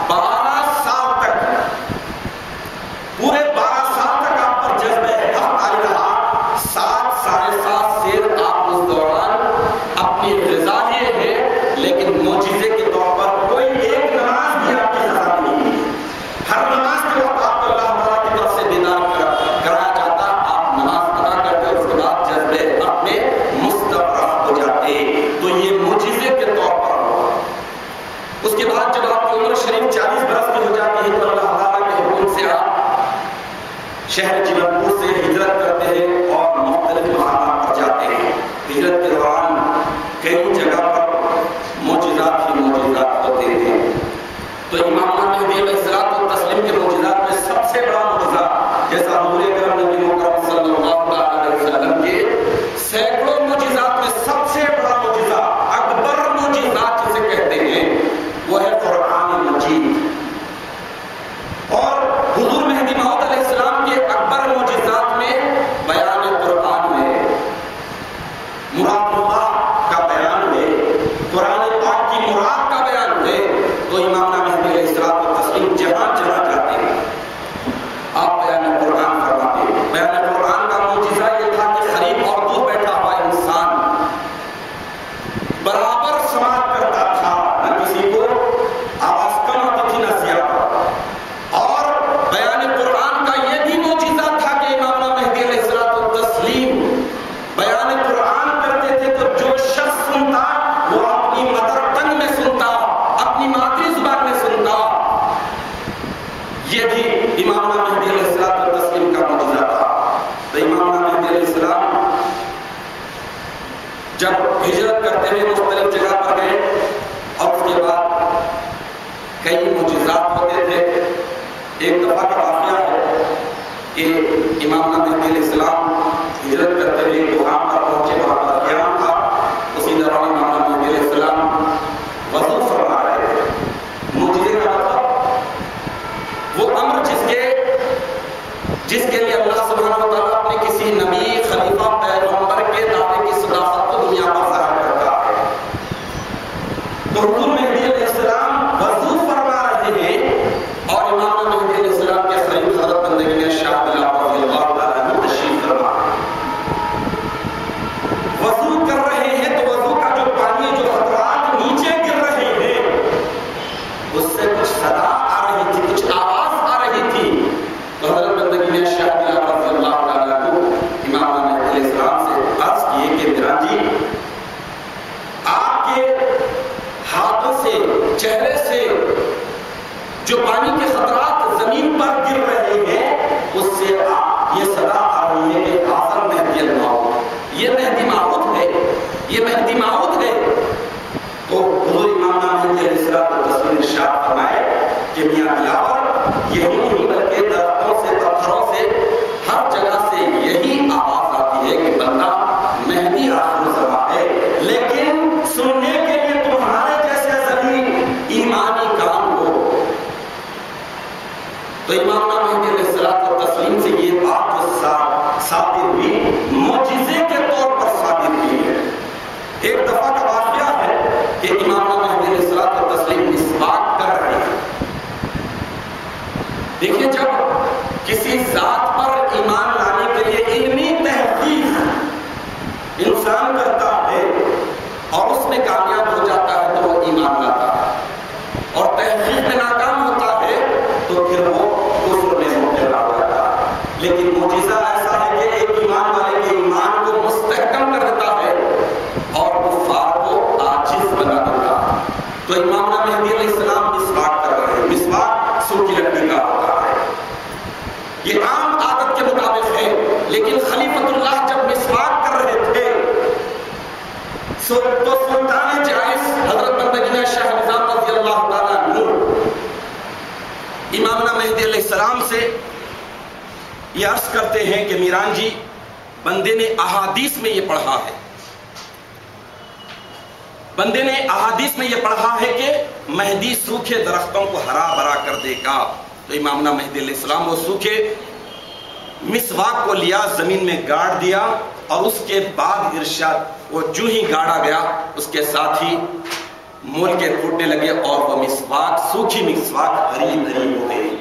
12 سال تک، پورے 12 سال تک آپ پر جذبہ حق طاری رہا. 7 ساڑھے 7 سیر آپ اس دوران اپنی غذا لیے ہیں، لیکن معجزے کے طور پر کوئی ایک نماز بھی آپ کی غذا نہیں ہوئی. ہر نماز کے وقت آپ کو اللہ تعالیٰ کی طرف سے بیدار کرایا جاتا. آپ نماز ادا کرتے، اس کے بعد جذبہ حق میں مستغرق ہو جاتے. تو یہ معجزے کے طور پر ہوا. اس کے بعد جب آپ کی عمر شریف 40 برس کی ہو جاتی ہے تو اللہ تعالیٰ کے حکم سے آپ شہر جیون پور سے ہجرت کرتے ہیں اور مختلف مقامات پر جاتے ہیں. ہجرت کے دوران کئی جگہ پر معجزات ہی معجزات ہوتے ہیں. تو امام مہدی علیہ الصلوۃ والتسلیم کے معجزات میں سب سے بڑا معجزہ، جیسا حضور اکرم نبی مکرم صلی اللہ علیہ وسلم کے سینکڑوں معجزات میں سب سے بڑا معجزہ، اکبر معجزات جسے کہتے ہیں، وہ ہے قرآن مجید. اور حضور مہدی موعود علیہ السلام کے اکبر معجزات میں بیان قرآن ہے، مراد اللہ کا بیان ہے، قرآن پاک کی مراد کا بیان ہے. تو امام مہدی علیہ الصلوۃ والتسلیم جہاں جہاں جاتے ہیں آپ بیان قرآن فرماتے ہیں. بیان قرآن کا معجزہ یہ تھا کہ قریب اور دور بیٹھا ہوا انسان برابر سماعت کرتا تھا، نہ کسی کو آواز کم ہوتی تھی نہ زیادہ. اور بیان قرآن کا یہ بھی معجزہ تھا کہ امام مہدی علیہ الصلوۃ والتسلیم بیان قرآن کرتے تھے تو جو شخص سنتا وہ اپنی مدر ٹنگ میں سنتا، اپنی مادری زبان میں سنتا. یہ بھی امام مہدی علیہ الصلوۃ والتسلیم کا معجزہ تھا. تو امام مہدی علیہ السلام جب ہجرت کرتے ہوئے مختلف جگہ پر گئے اور اس کے بعد کئی معجزات ہوتے تھے. ایک دفعہ کا واقعہ ہے کہ امام مہدی علیہ السلام ہجرت کرتے ہوئے مقام پر پہنچے، وہاں پر قیام تھا. اسی دوران امام مہدی علیہ السلام وضو فرما رہے تھے. معجزے کا مطلب وہ امر جس کے لیے اللہ سبحانہ و تعالیٰ اپنے کسی نبی، خلیفہ، پیغمبر کے دعوے کی صداقت کو دنیا پر ظاہر کرتا ہے. تو حضور مہدی علیہ السلام وضو فرما رہے ہیں اور امام مہدی علیہ السلام کے قریب حضرت بندگی شاہ بلال رضی اللہ تعالیٰ عنہ تشریف فرما وضو کر رہے ہیں. تو وضو کا جو پانی، جو خطرات نیچے گر رہے ہیں، اس سے کچھ صدا آ رہی تھی، کچھ آواز آ رہی تھی. تو حضرت بندگی شاہ بلال رضی اللہ تعالیٰ عنہ امام مہدی علیہ السلام سے عرض کیے کہ میرا جی، آپ کے ہاتھوں سے، چہرے سے جو پانی کے خطرات زمین پر گر رہے ہیں، اس سے یہ صدا آ رہی ہے کہ حاضر مہدی الموعود، یہ مہدی موعود ہے، یہ مہدی موعود ہے. تو حضور امام مہدی علیہ السلام ارشاد فرمائے کہ میاں دلاور، یہی نہیں بلکہ درختوں سے، پتھروں سے، ہر جگہ سے یہی آواز آتی ہے کہ بندہ مہدی آخر الزمان ہے. لیکن سننے کے لیے تمہارے جیسے زمین ایمانی کام ہو. تو امام مہدی علیہ الصلوۃ والتسلیم سے یہ بات جو ثابت ہوئی، معجزے کے طور پر ثابت ہوئی ہے. ایک دفعہ کا واقعہ ہے کہ امام مہدی علیہ الصلوۃ والتسلیم مسواک کر رہے ہیں. دیکھیے، جب کسی ذات پر ایمان لانے کے لیے علمی تحقیق انسان کرتا ہے اور اس میں کامیاب ہو جاتا ہے تو وہ ایمان لاتا ہے، اور تحقیق میں ناکام ہوتا ہے تو پھر وہ کفر میں مبتلا ہو جاتا ہے. لیکن معجزہ ایسا ہے کہ ایک ایمان والے کے ایمان کو مستحکم کر دیتا ہے اور کفار کو عاجز بنا دیتا ہے. تو امام مہدی علیہ السلام مسواک کر رہے ہیں. مسواک سوکھی لکڑی کا ہوتا ہے، یہ عام عادت کے مطابق ہے. لیکن خلیفۃ اللہ جب مسواک کر رہے تھے تو سلطان جائز حضرت بندگی شاہ نظام رضی اللہ تعالیٰ عنہ امام مہدی علیہ السلام سے یہ عرض کرتے ہیں کہ میران جی بندے نے احادیث میں یہ پڑھا ہے، بندے نے احادیث میں یہ پڑھا ہے کہ مہدی سوکھے درختوں کو ہرا بھرا کر دے گا. تو امامنا مہدی علیہ السلام وہ سوکھے مسواک کو لیا، زمین میں گاڑ دیا، اور اس کے بعد ارشاد وہ جو ہی گاڑا گیا اس کے ساتھ ہی مول کے پھوٹنے لگے اور وہ مسواک، سوکھی مسواک ہری بھری ہو گئی.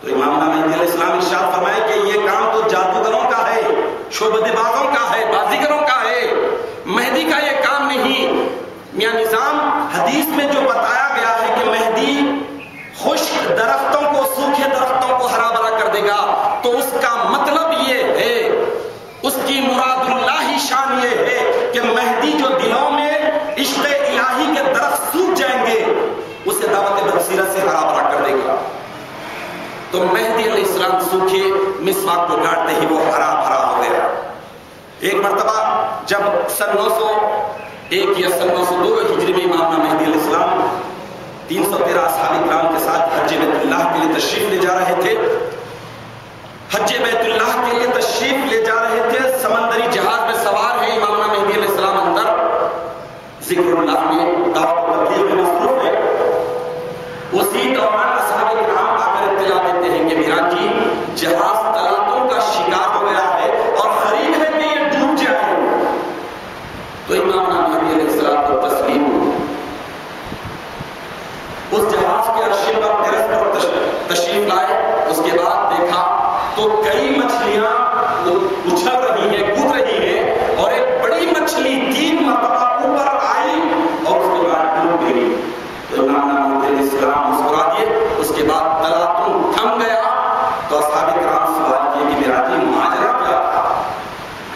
تو امامنا مہدی علیہ السلام ارشاد فرمائے کہ یہ کام تو جادوگروں کا ہے، شعبدے بازوں کا ہے، بازیگروں کا ہے، مہدی کا یہ کام نہیں. میاں نظام حدیث میں جو بتایا گیا ہے کہ مہدی خشک درختوں کو، سوکھے درختوں کو ہرا بھرا کر دے گا، تو اس کا مطلب یہ ہے، اس کی مراد اللہ شان یہ ہے کہ مہدی جو دلوں میں عشق الہی کے درخت سوکھ جائیں گے اسے دعوت بصیرت سے ہرا بھرا کر دے گا. تو مہدی علیہ السلام سوکھے مسواک کو گاڑتے ہی وہ ہرا بھرا ہو گیا. ایک مرتبہ جب سن 901 یا سن 902 ہجری میں امامنا مہدی علیہ السلام 313 اصحاب کرام کے ساتھ حج بیت اللہ کے لیے تشریف لے جا رہے تھے، حج بیت اللہ کے لیے تشریف لے جا رہے تھے، سمندری جہاز میں سوار ہیں امامنا مہدی علیہ السلام، اندر ذکر اللہ میں دعوت و تبلیغ میں مصروف ہے. اسی دوران اصحاب کرام آ کر اطلاع دیتے ہیں کہ میران جی جہاز تلاتوں کا شکار ہو گیا ہے اور قریب ہے کہ یہ ڈوب جائے. تو امامنا مہدی علیہ السلام کو تسلیم اس جہاز کے عرشے پر ٹیرس پر تشریف لائے. اس کے بعد دیکھا تو کئی مچھلیاں اچھل رہی ہیں، کود رہی ہیں، اور ایک بڑی مچھلی 3 مرتبہ اوپر آئی اور اس کے بعد ڈوب گئی. تو امامنا مہدی علیہ السلام مسکرا دیے. اس کے بعد تلاتم تھم گیا. تو اصحاب کرام سوال کیے کہ میرا جی ماجرا کیا تھا؟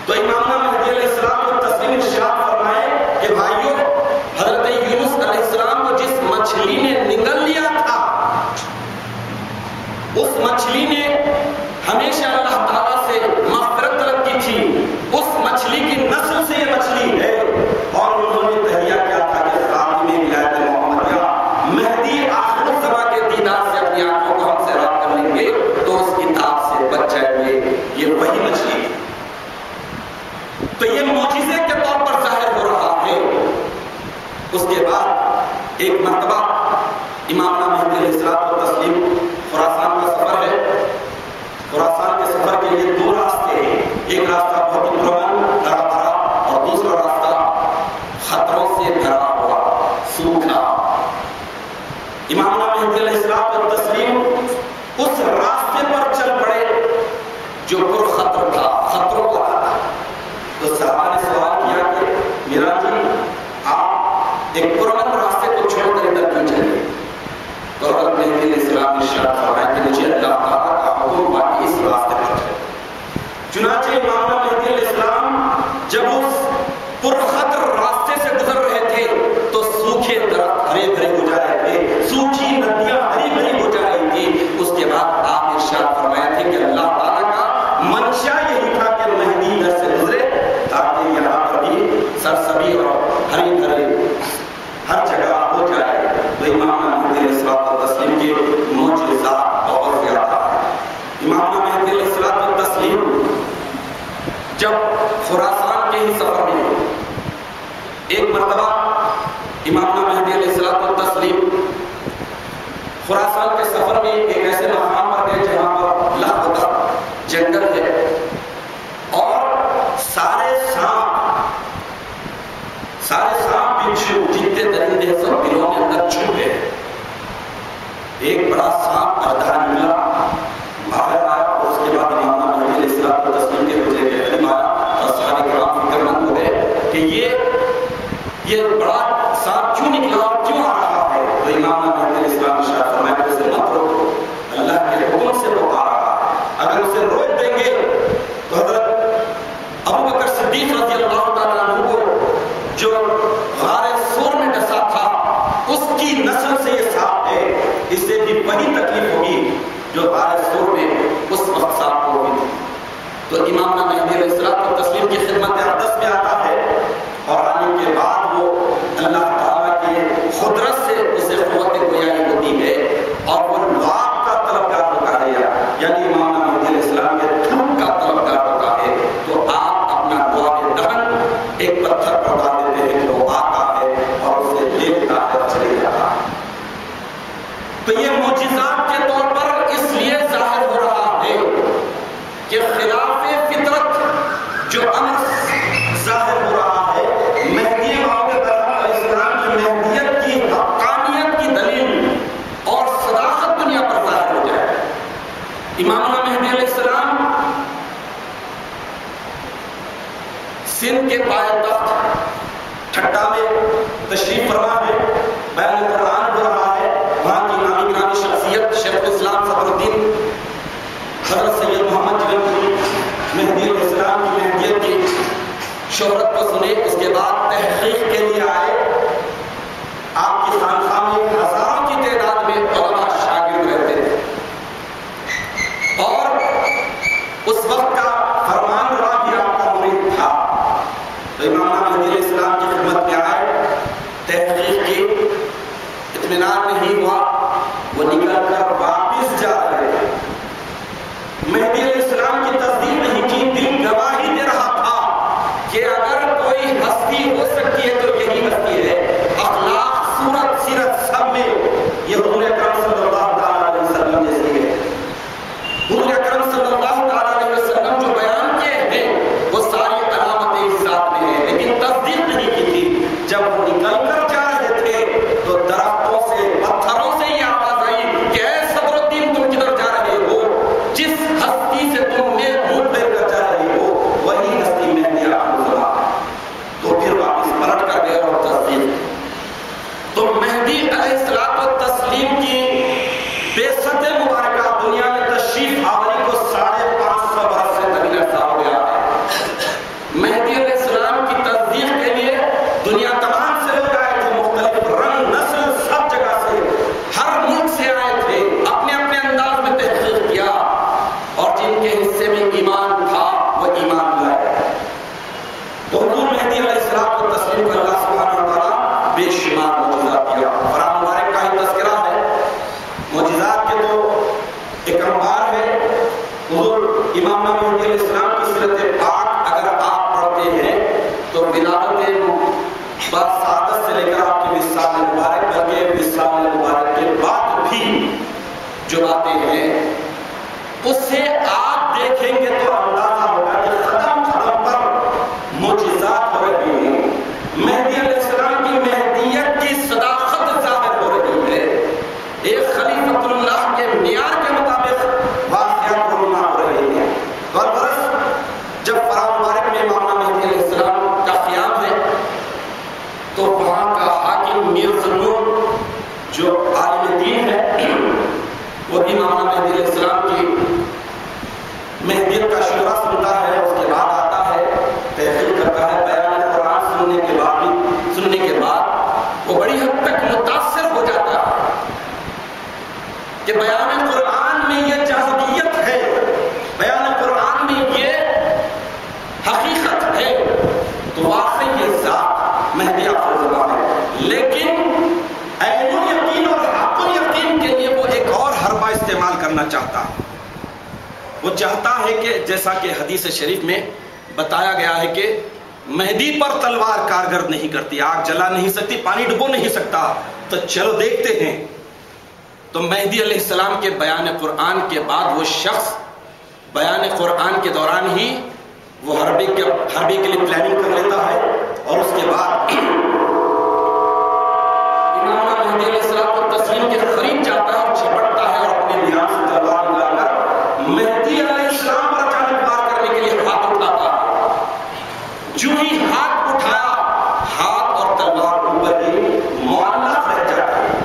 تو امامنا مہدی علیہ السلام کو تسلیم ارشاد فرمائے کہ بھائیو، حضرت یونس علیہ السلام کو جس مچھلی نے نگل لیا تھا، اس مچھلی نے ہمیشہ اللہ تعالیٰ سے مغفرت طلب کی تھی. اس مچھلی کی نسل سے یہ مچھلی ہے، اور انہوں نے تہیہ کیا تھا کہ خاتم ولایت محمدیہ مہدی آخر الزمان کے دیدار سے اپنی آنکھوں کو ہم سے رابط کر لیں گے تو اس کتاب سے بچ جائیں گے. یہ وہی مچھلی ہے. تو یہ معجزے کے طور پر ظاہر ہو رہا ہے. اس کے بعد ایک مرتبہ امامنا مہدی علیہ السلام کو تسلیم خراسان کا سفر ہے. خراسان کے سفر کے لیے 2 راستے ہیں. ایک راستہ بہت پرامن ہرا بھرا اور دوسرا راستہ خطروں سے بھرا ہوا سوکھا. امامنا مہدی علیہ السلام کو تسلیم اس راستے پر چل پڑے جو پر خطر تھا، خطروں کا تھا. تو صحابہ نے سوال کیا کہ میرا جی آپ ایک پرامن راستے کو چھوڑ کر ادھر کیوں چلے؟ تو حضرت مہدی علیہ السلام نے ارشاد فرمایا کہ مجھے اللہ تعالیٰ کا حکم ہوا کہ اس راستے پر چلے. چنانچہ امامنا مہدی علیہ السلام جب اس پرخطر راستے سے گزر رہے تھے تو سوکھے درخت ہرے بھرے ہو جا رہے تھے، سوکھی ندیاں ہری بھری ہو جا رہی تھی. اس کے بعد آپ ارشاد فرمایا تھے کہ اللہ تعالیٰ کا منشا یہی تھا کہ مہدی ادھر سے گزرے تاکہ یہاں پر بھی سرسبی اور ہری بھرے ہر جگہ ہو جائے. تو امامنا مہدی علیہ السلام کو تسلیم کے معجزات بہت زیادہ ہے. امامنا مہدی علیہ السلام کو تسلیم جب خراسان کے ہی سفر میں ایک مرتبہ امامنا مہدی علیہ السلام کو تسلیم خراسان کے سفر میں ایک ایسے مقام پر گئے جہاں پر لاپتہ جنگل ہے اور سارے سانپ بچھو جتنے درندے ہیں سب بلوں کے اندر چھپ گئے. ایک بڑا سانپ ادھا نکلا باہر آیا اور اس کے بعد امامنا مہدی علیہ السلام کو تسلیم کے مجھے کہنے آیا اور صحابہ کرام فکر مند ہو گئے کہ یہ بڑا سانپ کیوں نکلا اور کیوں آ رہا ہے. تو امامنا مہدی علیہ السلام نے ارشاد فرمایا کہ اسے مت روکو، اللہ کے سندھ کے پائے تخت ٹھٹا میں تشریف فرما ہے، بیان قرآن ہو رہا ہے، وہاں کی نامی گرامی شخصیت شیخ الاسلام صدر الدین حضرت سید محمد جبل مہدی علیہ السلام کی مہدیت کی شہرت کو سنے، اس کے بعد تحقیق کے لیے آئے۔ آپ کی خانقاہ میں ہزاروں کی تعداد میں علماء شاگرد رہتے تھے، اور اس وقت کا فرمان روا بھی آپ کا مرید تھا۔ تو امام مہدی علیہ السلام کی خدمت میں آئے، تحقیق کی، اطمینان نہیں ہوا، وہ نکل کر واپس جا رہے تھے۔ مہدی علیہ السلام کی تصدیق نہیں کی، دل گواہی دے رہا تھا کہ اگر کوئی ہستی ہو سکتی ہے تو یہی ہستی ہے۔ اخلاق، صورت، سیرت سب میں یہ حضور اکرم صلی اللہ تعالیٰ علیہ وسلم جیسی ہے۔ حضور اکرم صلی اللہ تعالیٰ علیہ وسلم جو بیان کیے ہیں وہ ساری علامتیں اس ذات میں ہیں، لیکن تصدیق نہیں کی تھی۔ جب وہ نکل کر جا رہے تھے تو درختوں سے، پتھروں سے یہ آواز آئی کہ اے صدر الدین، تم کدھر جا رہے ہو؟ جس ہستی سے تم نے منہ پھیر کر جا رہے ہو وہی ہستی مہدی علیہ السلام۔ تو پھر واپس پلٹ کر گئے اور تصدیق۔ تو مہدی علیہ السلام و تسلیم کی بعثت مبارکہ دنیا میں تشریف آوری کو 550 برس سے طویل عرصہ ہو گیا ہے۔ مہدی علیہ السلام کی تصدیق کے لیے دنیا تمام سے لوگ آئے تھے، مختلف رنگ، نسل، سب جگہ سے، ہر ملک سے آئے تھے، اپنے اپنے انداز میں تحقیق کیا، اور جن کے حصے میں ایمان تھا وہ ایمان لائے۔ تو حضور مہدی علیہ السلام کو تسلیم کر اللہ سبحانہ وتعالیٰ بے شمار معجزات کیا۔ قرآن مبارک کا ہی تذکرہ ہے، معجزات کے تو ایک انبار ہے۔ حضور امام مہدی علیہ السلام کی سیرت پاک اگر آپ پڑھتے ہیں تو ولادت بسعادت سے لے کر آپ کے وصال مبارک، بلکہ وصال مبارک کے بعد بھی جو باتیں ہیں اس سے آپ دیکھیں گے تو اندازہ ہوگا کہ قدم قدم پر معجزات ہو رہی ہیں۔ مہدی علیہ السلام کی مہدیت کی صداقت ظاہر ہو رہی ہے، ایک خلیفۃ اللہ کے معیار کے مطابق واقعات رونما ہو رہے ہیں۔ برس جب قرآن مبارک میں امام مہدی علیہ السلام کا قیام ہے تو وہاں کا حاکم میر ذنون جو عالم دین ہے وہ بھی امام مہدی علیہ السلام کی مہدیت کا شعرا سنتا ہے، اس کے بعد آتا ہے، تحقیق کرتا ہے، بیان قرآن سننے کے بعد وہ بڑی حد تک متاثر ہو جاتا ہے کہ بیان قرآن میں یہ جاذبیت ہے، بیان قرآن میں یہ حقیقت ہے، تو واقعی یہ ذات مہدی آخر زمان ہے۔ لیکن عین الیقین اور حق الیقین کے لیے وہ ایک اور حربہ استعمال کرنا چاہتا ہے۔ وہ چاہتا ہے کہ جیسا کہ حدیث شریف میں بتایا گیا ہے کہ مہدی پر تلوار کارگر نہیں کرتی، آگ جلا نہیں سکتی، پانی ڈبو نہیں سکتا، تو چلو دیکھتے ہیں۔ تو مہدی علیہ السلام کے بیان قرآن کے بعد وہ شخص بیان قرآن کے دوران ہی وہ حربے کے لیے پلاننگ کر لیتا ہے، اور اس کے بعد امام مہدی علیہ السلام کو تسلیم کے قریب جاتا ہے اور جھپٹتا ہے اور اپنے دھیان سے تلوار نکال کر مہدی علیہ السلام پر اچانک وار کرنے کے لیے ہاتھ اٹھاتا ہے۔ جو ہی ہاتھ اٹھایا، ہاتھ اور تلوار اوپر ہی معلق رہ جاتا ہے۔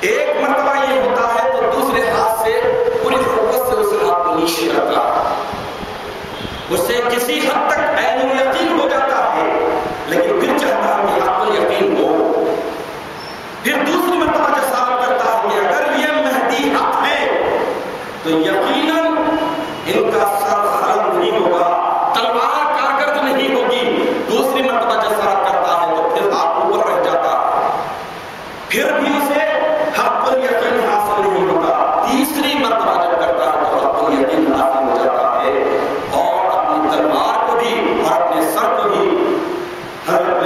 ایک مرتبہ یہ ہوتا ہے تو دوسرے ہاتھ سے پوری قوت سے اس ہاتھ کو نیچے رکھتا ہے، اس سے کسی حد تک عین الیقین ہو جاتا ہے، لیکن پھر چاہتا ہے کہ حق الیقین ہو۔ پھر دوسری مرتبہ جسارت کرتا ہے کہ اگر یہ مہدی حق ہے تو یقیناً ان کا سر خلم نہیں ہوگا، تلوار کارگرد نہیں ہوگی۔ دوسری مرتبہ جسارت کرتا ہے تو پھر ہاتھ اوپر رہ جاتا ہے، پھر بھی اسے حق الیقین حاصل نہیں ہوتا۔ تیسری مرتبہ جب کرتا ہے تو حق الیقین حاصل ہو جاتا ہے، اور اپنی تلوار کو بھی اور اپنے سر کو بھی حضرت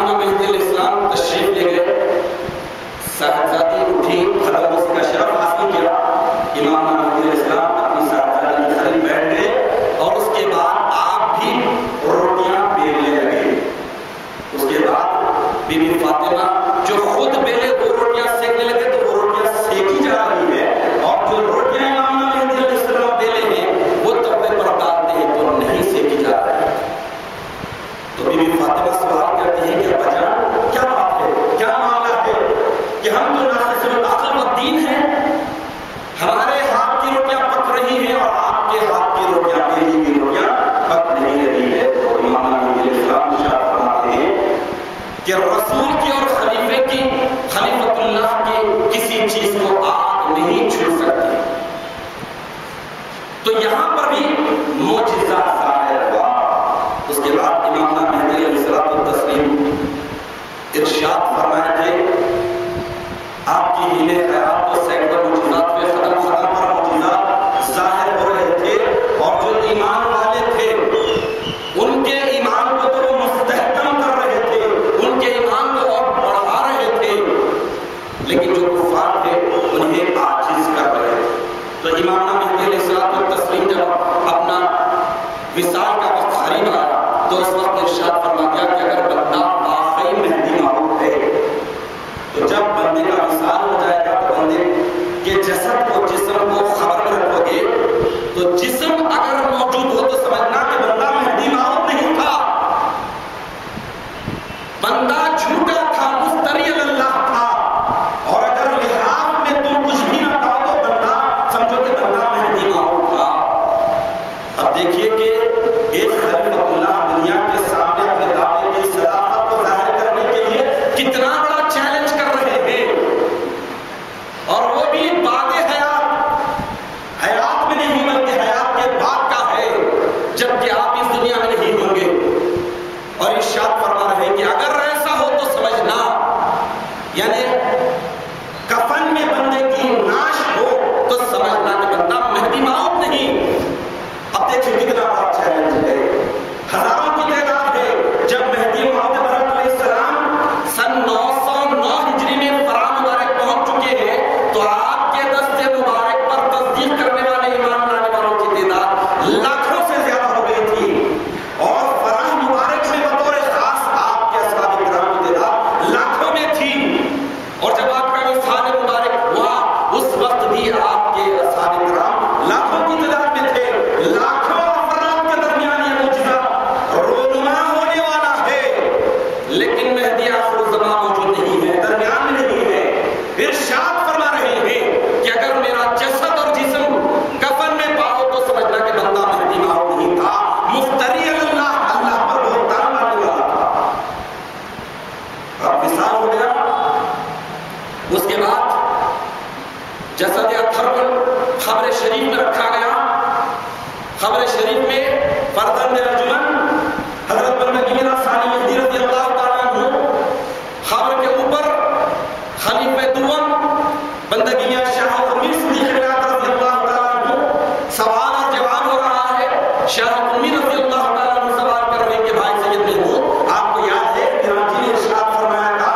امام مہدی علیہ السلام تشریف لے گئے، صاحبزادی اٹھی، خطبہ کا شرف حاصل کیا، امام مہدی علیہ السلام اپنی صاحبزادی کے قریب بیٹھ گئے اور اس کے بعد آپ بھی روٹیاں بیلنے لگے۔ اس کے بعد بی بی فاطمہ جو خود بیلے وہ روٹیاں سیکنے لگے تو وہ روٹیاں سیکی جا رہی ہے، اور جو روٹیاں امام مہدی علیہ السلام بیلے ہیں وہ توے پر ڈالتے ہیں تو نہیں سیکی جا رہی ہے۔ تو بی بی فاطمہ سوال کرتی ہے کہ ابا جان کیا بات ہے، کیا معاملہ ہے کہ ہم تو ناقص العقل و دین ہیں، ہمارے ہاتھ کی روٹیاں پک رہی ہیں اور آپ کے ہاتھ کی روٹیاں، بیلی کی روٹیاں پک نہیں رہی ہے۔ تو امام مہدی علیہ السلام ارشاد فرماتے ہیں کہ رسول کی اور خلیفے کی، خلیفۃ اللہ کی کسی چیز کو آگ نہیں چھو سکتی۔ تو یہاں پر بھی معجزہ ظاہر ہوا۔ اس کے بعد امام مہدی علیہ السلام ارشاد فرمائے تھے آپ کی ہیلے خیرات تو سینکڑوں معجزات پہ ختم پر معجزات ظاہر ہو رہے تھے، اور جو ایمان والے تھے ان کے ایمان کو تو وہ مستحکم کر رہے تھے، ان کے ایمان کو اور بڑھا رہے تھے، لیکن جو کفار تھے انہیں عاجز کر رہے تھے۔ تو امام مہدی علیہ السلام جب اپنا وصال کا وقت قریب آیا تو اس وقت ارشاد فرما دیا کہ اگر بندہ واقعی مہدی معروف ہے تو جب بندے کا وصال ہو جائے گا تو بندے کے جسد کو، جسم کو خبر میں رکھو گے تو جسم اگر موجود ہو تو سمجھنا کہ بندہ مہدی معروف نہیں تھا، بندہ جھوٹا تھا، مفتری اللہ تھا، اور اگر لحاظ میں تم کچھ بھی نہ کہو تو بندہ سمجھو کہ بندہ مہدی معروف تھا۔ اب دیکھیے کہ ایک خلیفۃ اللہ دنیا کے سامنے اپنے دعوے کی صداقت کو ظاہر کرنے کے لیے کتنا بڑا چیلنج کر رہے ہیں، اور وہ بھی بعد حیات میں نہیں بلکہ حیات کے بعد کا ہے، جبکہ آپ اس دنیا میں نہیں ہوں گے، اور ارشاد فرما رہے ہیں کہ اگر ایسا ہو تو سمجھنا، یعنی کفن میں بندے کی ناش ہو تو سمجھنا کہ بندہ مہدی معروف نہیں۔ اب دیکھیں کتنا بڑا چیلنج ہے، ہزاروں کی تعداد ہے۔ جب مہدی موعود برحق علیہ السلام سن 909 ہجری میں فرا مبارک پہنچ چکے ہیں تو آپ کے دستے مبارک پر تصدیق کرنے والے ایمان لانے والوں کی تعداد لاکھوں سے زیادہ ہو گئی تھی، اور فرا مبارک میں بطور خاص آپ کے اصحاب کرام کی تعداد لاکھوں میں تھی، اور جب آپ کا وصال مبارک ہوا اس وقت بھی آپ کے اصحاب کرام لاکھوں کی تعداد میں تھے۔ لاکھوں افراد کے درمیان یہ معجزہ رونما ہونے والا ہے، لیکن مہدی آخر الزمان موجود نہیں ہے، درمیان میں نہیں ہے۔ ارشاد فرما رہے ہیں کہ اگر میرا جسد اور جسم کفن میں پاؤ تو سمجھنا کہ بندہ مہدی معروف نہیں تھا، مفتری اللہ، اللہ پر بہتان لانے والا تھا۔ اب وصال ہو گیا، اس کے بعد جسد اطہر کو قبر شریف میں رکھا گیا۔ قبر شریف میں فرزند رجمن حضرت بندگی ثانی مہدی رضی اللہ تعالیٰ عنہ، قبر کے اوپر خلیفہ دوم بندگی شاہ امیر صدیق رضی اللہ تعالیٰ عنہ سوال اور جواب ہو رہا ہے۔ شاہ امیر رضی اللہ تعالیٰ عنہ سوال کر رہے ہیں کہ بھائی سید محمود، آپ کو یاد ہے پیراجی نے ارشاد فرمایا تھا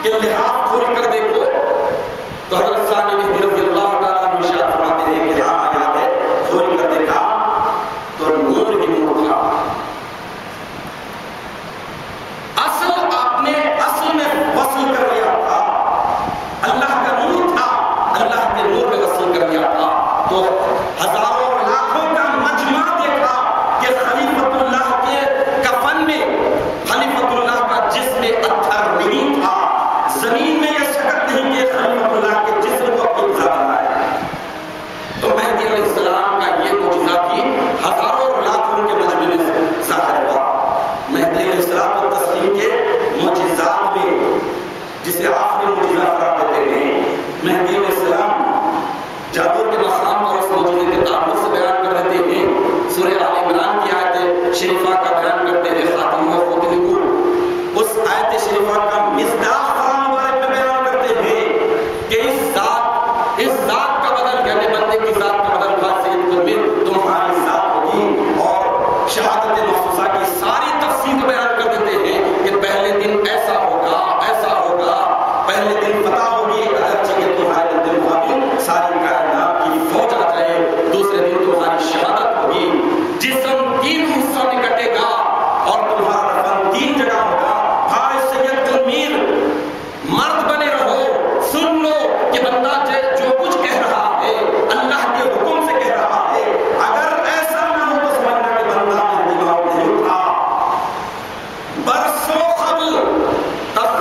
کہ لحاظ کھول کر دیکھو، تو حضرت ثانی مہدی رضی اللہ تعالیٰ عنہ ارشاد فرماتے ہیں کہ ہاں یاد ہے، کھول کر دیکھا تو نور ہی نور تھا۔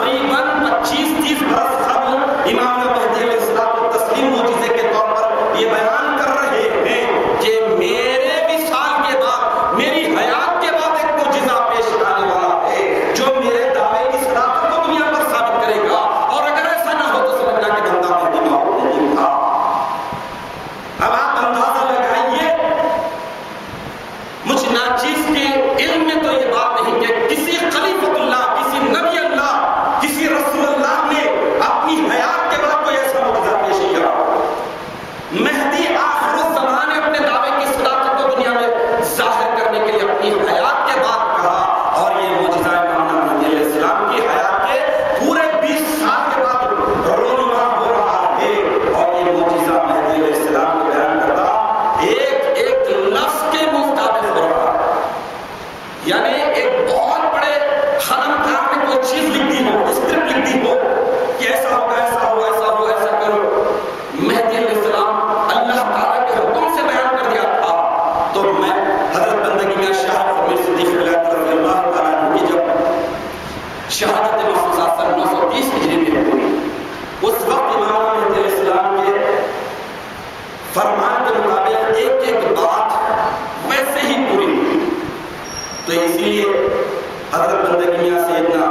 تقریباً 25-30 برس قبل امام مہدی علیہ السلام کو تسلیم معجزے کے طور پر یہ بیان کر رہے ہیں کہ میرے وصال کے بعد، میری حیات کے بعد ایک معجزہ پیش آنے والا ہے جو میرے دعوے کی صداقت کو دنیا پر ثابت کرے گا، اور اگر ایسا نہ ہو تو سمجھنا کہ بندہ مہدی موعود نہیں تھا۔ اب آپ اندازہ لگائیے، مجھ ناچیز کے علم میں تو یہ بات نہیں کہ کسی خلیفۃ اللہ، کسی نبی اللہ، کسی رسول اللہ نے اپنی حیات کے بعد کوئی ایسا معجزہ پیش کیا۔ مہدی آخر الزمان نے اپنے دعوے کی صداقت کو دنیا میں ظاہر کرنے کے لیے اپنی حیات کے بعد کہا، اور یہ معجزہ امام مہدی علیہ السلام کی حیات کے پورے 20 سال کے بعد رونما ہو رہا ہے، اور یہ معجزہ مہدی علیہ السلام کو بیان کرتا ایک ایک لفظ کے مطابق ہو رہا ہے۔ یعنی ایک بہت بڑے قلمکار نے کوئی چیز لکھ دی ہو، اسکرپٹ لکھ دی ہو کہ ایسا ہوگا، ایسا ہو، ایسا ہو، ایسا کرو، مہدی علیہ السلام اللہ تعالیٰ کے حکم سے بیان کر دیا تھا۔ تو میں حضرت بندگی میں شاہ فرمیر صدیق رضی اللہ تعالیٰ عنہ کی جب شہادت محفوظہ سن 930 ہجری میں ہوئی، اس وقت امام مہدی علیہ السلام کے فرمان کے مطابق ایک ایک بات ویسے ہی پوری ہوئی۔ تو اسی لیے حضرت بندگی میں سیدنا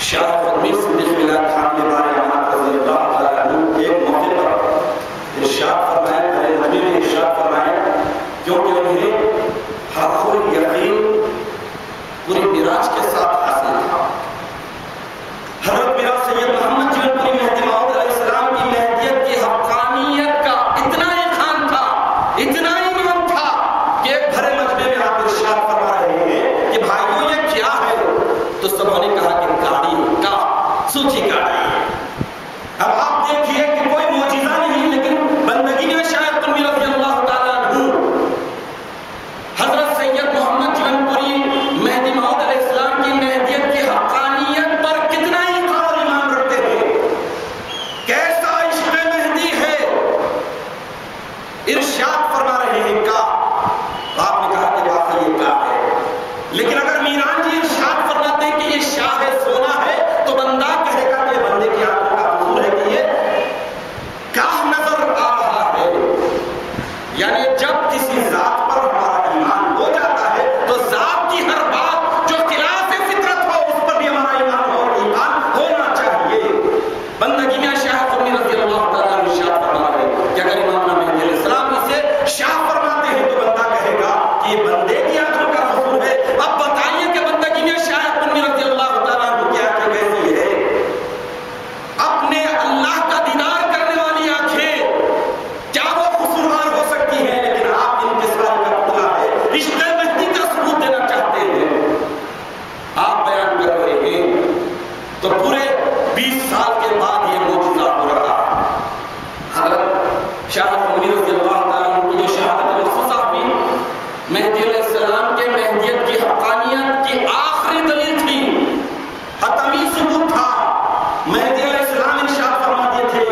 شاہ فرمیر صدیق خان بارے رضی اللہ تعالیٰ عنہ ایک موقع پر ارشاد فرمائے، پہلے نبی نے ارشاد فرمائے، کیونکہ انہیں حق یقین پوری معراج کے ساتھ حاصل تھا۔ حضرت میرا سید محمد جون پوری مہدی موعود علیہ السلام کی مہدیت کی حقانیت کا اتنا ایقان تھا، اتنا ایمان تھا کہ ایک بھرے مجمع میں آپ ارشاد فرما رہے ہیں کہ بھائیو یہ کیا ہے؟ تو سبوں نے کہا کہ گاڑی کا سوچی گاڑی ہے۔ اب آپ دیکھیے کہ کوئی معجزہ نہیں، لیکن بندگی میں شاید تنویر رضی اللہ تعالیٰ عنہ حضرت سید محمد جون پوری مہدی موعود علیہ السلام کی مہدیت کی حقانیت پر کتنا ہی اور ایمان رکھتے ہیں، کیسا عشق مہدی ہے، ارشاد فرما رہے ہیں کا۔ آپ نے کہا کہ واقعی یہ کا ہے، لیکن اگر میران جی ارشاد فرماتے ہیں کہ یہ شاہ سونا ہے تو بندہ کہے گا کہ بندے کی آنکھوں کا قصور ہے کہ یہ کاہ نظر آ رہا ہے۔ یعنی جب کسی ذات پر ہمارا ایمان ہو جاتا ہے تو ذات کی ہر بات جو خلاف فطرت ہو اس پر بھی ہمارا ایمان اور ایمان ہونا چاہیے۔ بندگی میں شاہ فرمیر رضی اللہ تعالیٰ عنہ ارشاد فرما رہے ہیں کہ اگر امام مہدی علیہ السلام اسے شاہ فرماتے ہیں تو بندہ کہے گا کہ یہ بندے کی آنکھوں کا قصور ہے۔ اب بتائیے کہ بندگی میں شاہ فرمیر رضی اللہ تعالیٰ عنہ کی آنکھیں کیسی ہے؟ اپنے اللہ کا دیدار کرنے والی آنکھیں، کیا وہ قصوروار ہو سکتی ہیں؟ لیکن آپ ان کے سوال کا پتلا ہے، رشتے مہدی کا ثبوت دینا چاہتے ہیں، آپ بیان کر رہے ہیں۔ تو پورے 20 سال کے بعد یہ معجزہ ہو رہا ہے۔ حضرت شاہ فرمیر رضی اللہ تعالیٰ عنہ کی جو شہادت محفوظہ ہوئی، مہدی علیہ السلام کے مہدیت کی حقانیت کی آخری دلیل تھی، حتمی ثبوت تھا۔ مہدی علیہ السلام ارشاد فرماتے تھے،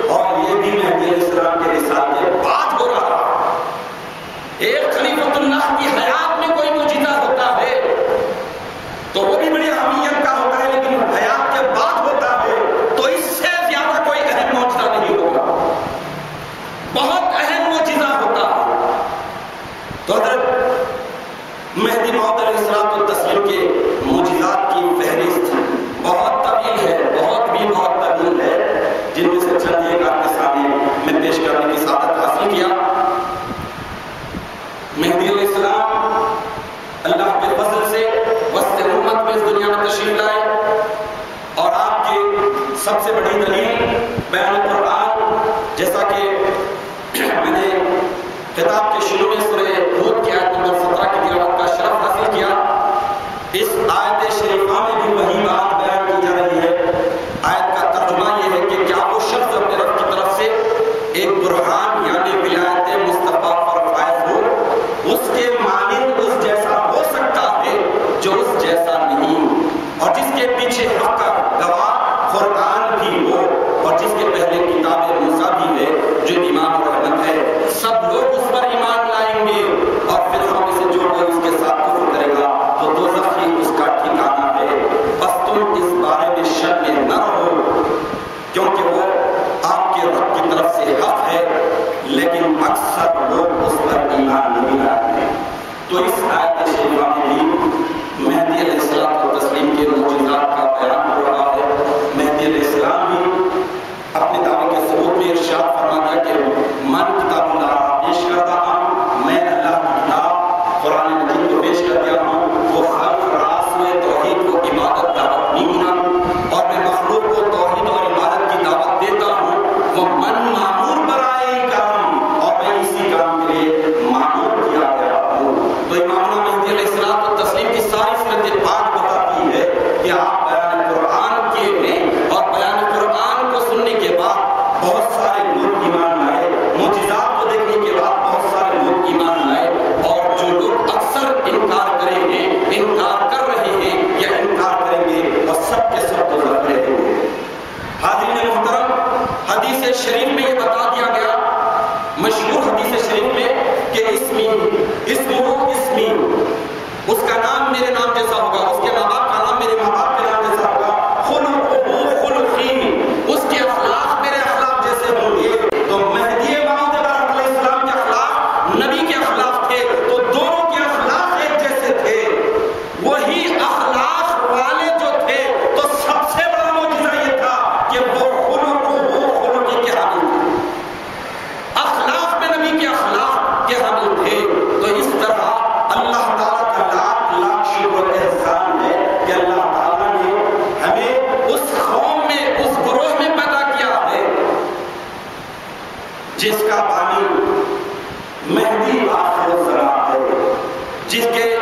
اور یہ بھی مہدی علیہ السلام کے رسالت کے بعد ہو رہا ہے۔ ایک خلیفۃ اللہ کی حیات میں کوئی معجزہ ہوتا ہے تو وہ بھی بڑی اہمیت کا ہوتا ہے، لیکن حیات کے بعد ہوتا ہے تو اس سے زیادہ کوئی اہم معجزہ نہیں ہوگا، بہت اہم معجزہ ہوتا ہے۔ تو حضرت مہدی موعود علیہ السلام کو تسلیم کے معجزات کی فہرست بہت طویل ہے، بہت طویل ہے، جن میں سے چند ایک آپ کے سامنے میں پیش کرنے کی سعادت حاصل کیا۔ مہدی علیہ السلام اللہ کے فضل سے وسط امت میں اس دنیا میں تشریف لائے، اور آپ کی سب سے بڑی دلیل بیان قرآن، جیسا کہ میں نے کتاب کے شروع میں سورہ ہود کی آیت نمبر 17 کی تلاوت کا شرف حاصل کیا، اس آیت شریفہ میں بھی وہی بات بیان کی جا رہی ہے۔ آیت کا ترجمہ یہ ہے کہ کیا وہ شخص اپنے رب کی طرف سے ایک برہان یعنی ولایت مصطفیٰ پر فائز ہو، اس کے مانند اس جیسا ہو سکتا ہے جو اس جیسا نہیں، اور جس کے پیچھے حق کا گواہ قرآن بھی ہو، اور جس کے پہلے اسمی اسمی، اس کا نام میرے نام جیسا ہوگا، اس کے ماں باپ کا نام میرے ماں باپ کے نام جیسا ہوگا، خلقہ خلقی، اس کے اخلاق میرے اخلاق جیسے ہوں گے۔ تو مہدی موعود برحق علیہ السلام کے اخلاق نبی کے اخلاق تھے، تو دونوں کے اخلاق ایک جیسے تھے۔ وہی اخلاق والے جو تھے تو سب سے بڑا معجزہ یہ تھا کہ وہ خلقہ خلقی کے حامل تھے، اخلاق میں نبی کے اخلاق کے حامل تھے۔ تو اس طرح اللہ تعالیٰ کا لاکھ لاکھ شکر و احسان ہے کہ اللہ تعالیٰ نے ہمیں اس قوم میں، اس گروہ میں پیدا کیا ہے جس کا بانی مہدی آخر الزمان ہے، جس کے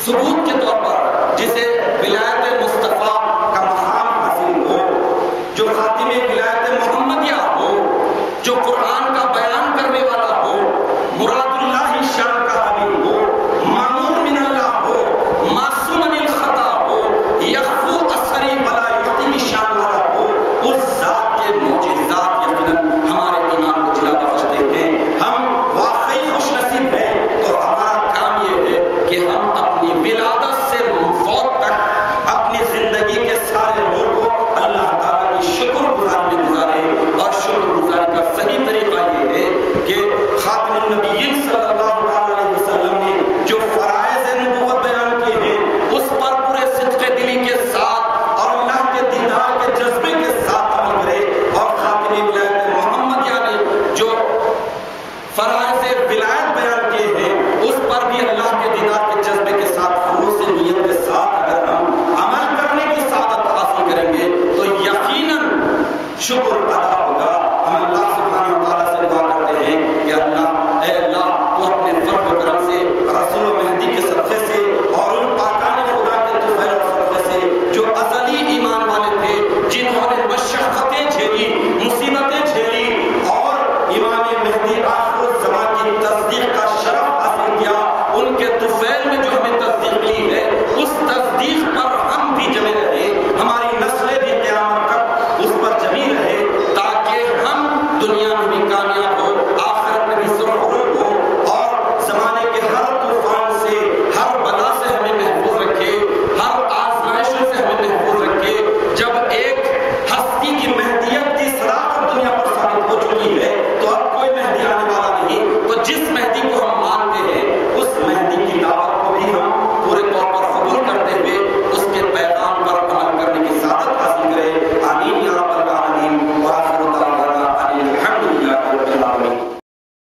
ثبوت کے طور پر جسے ولایت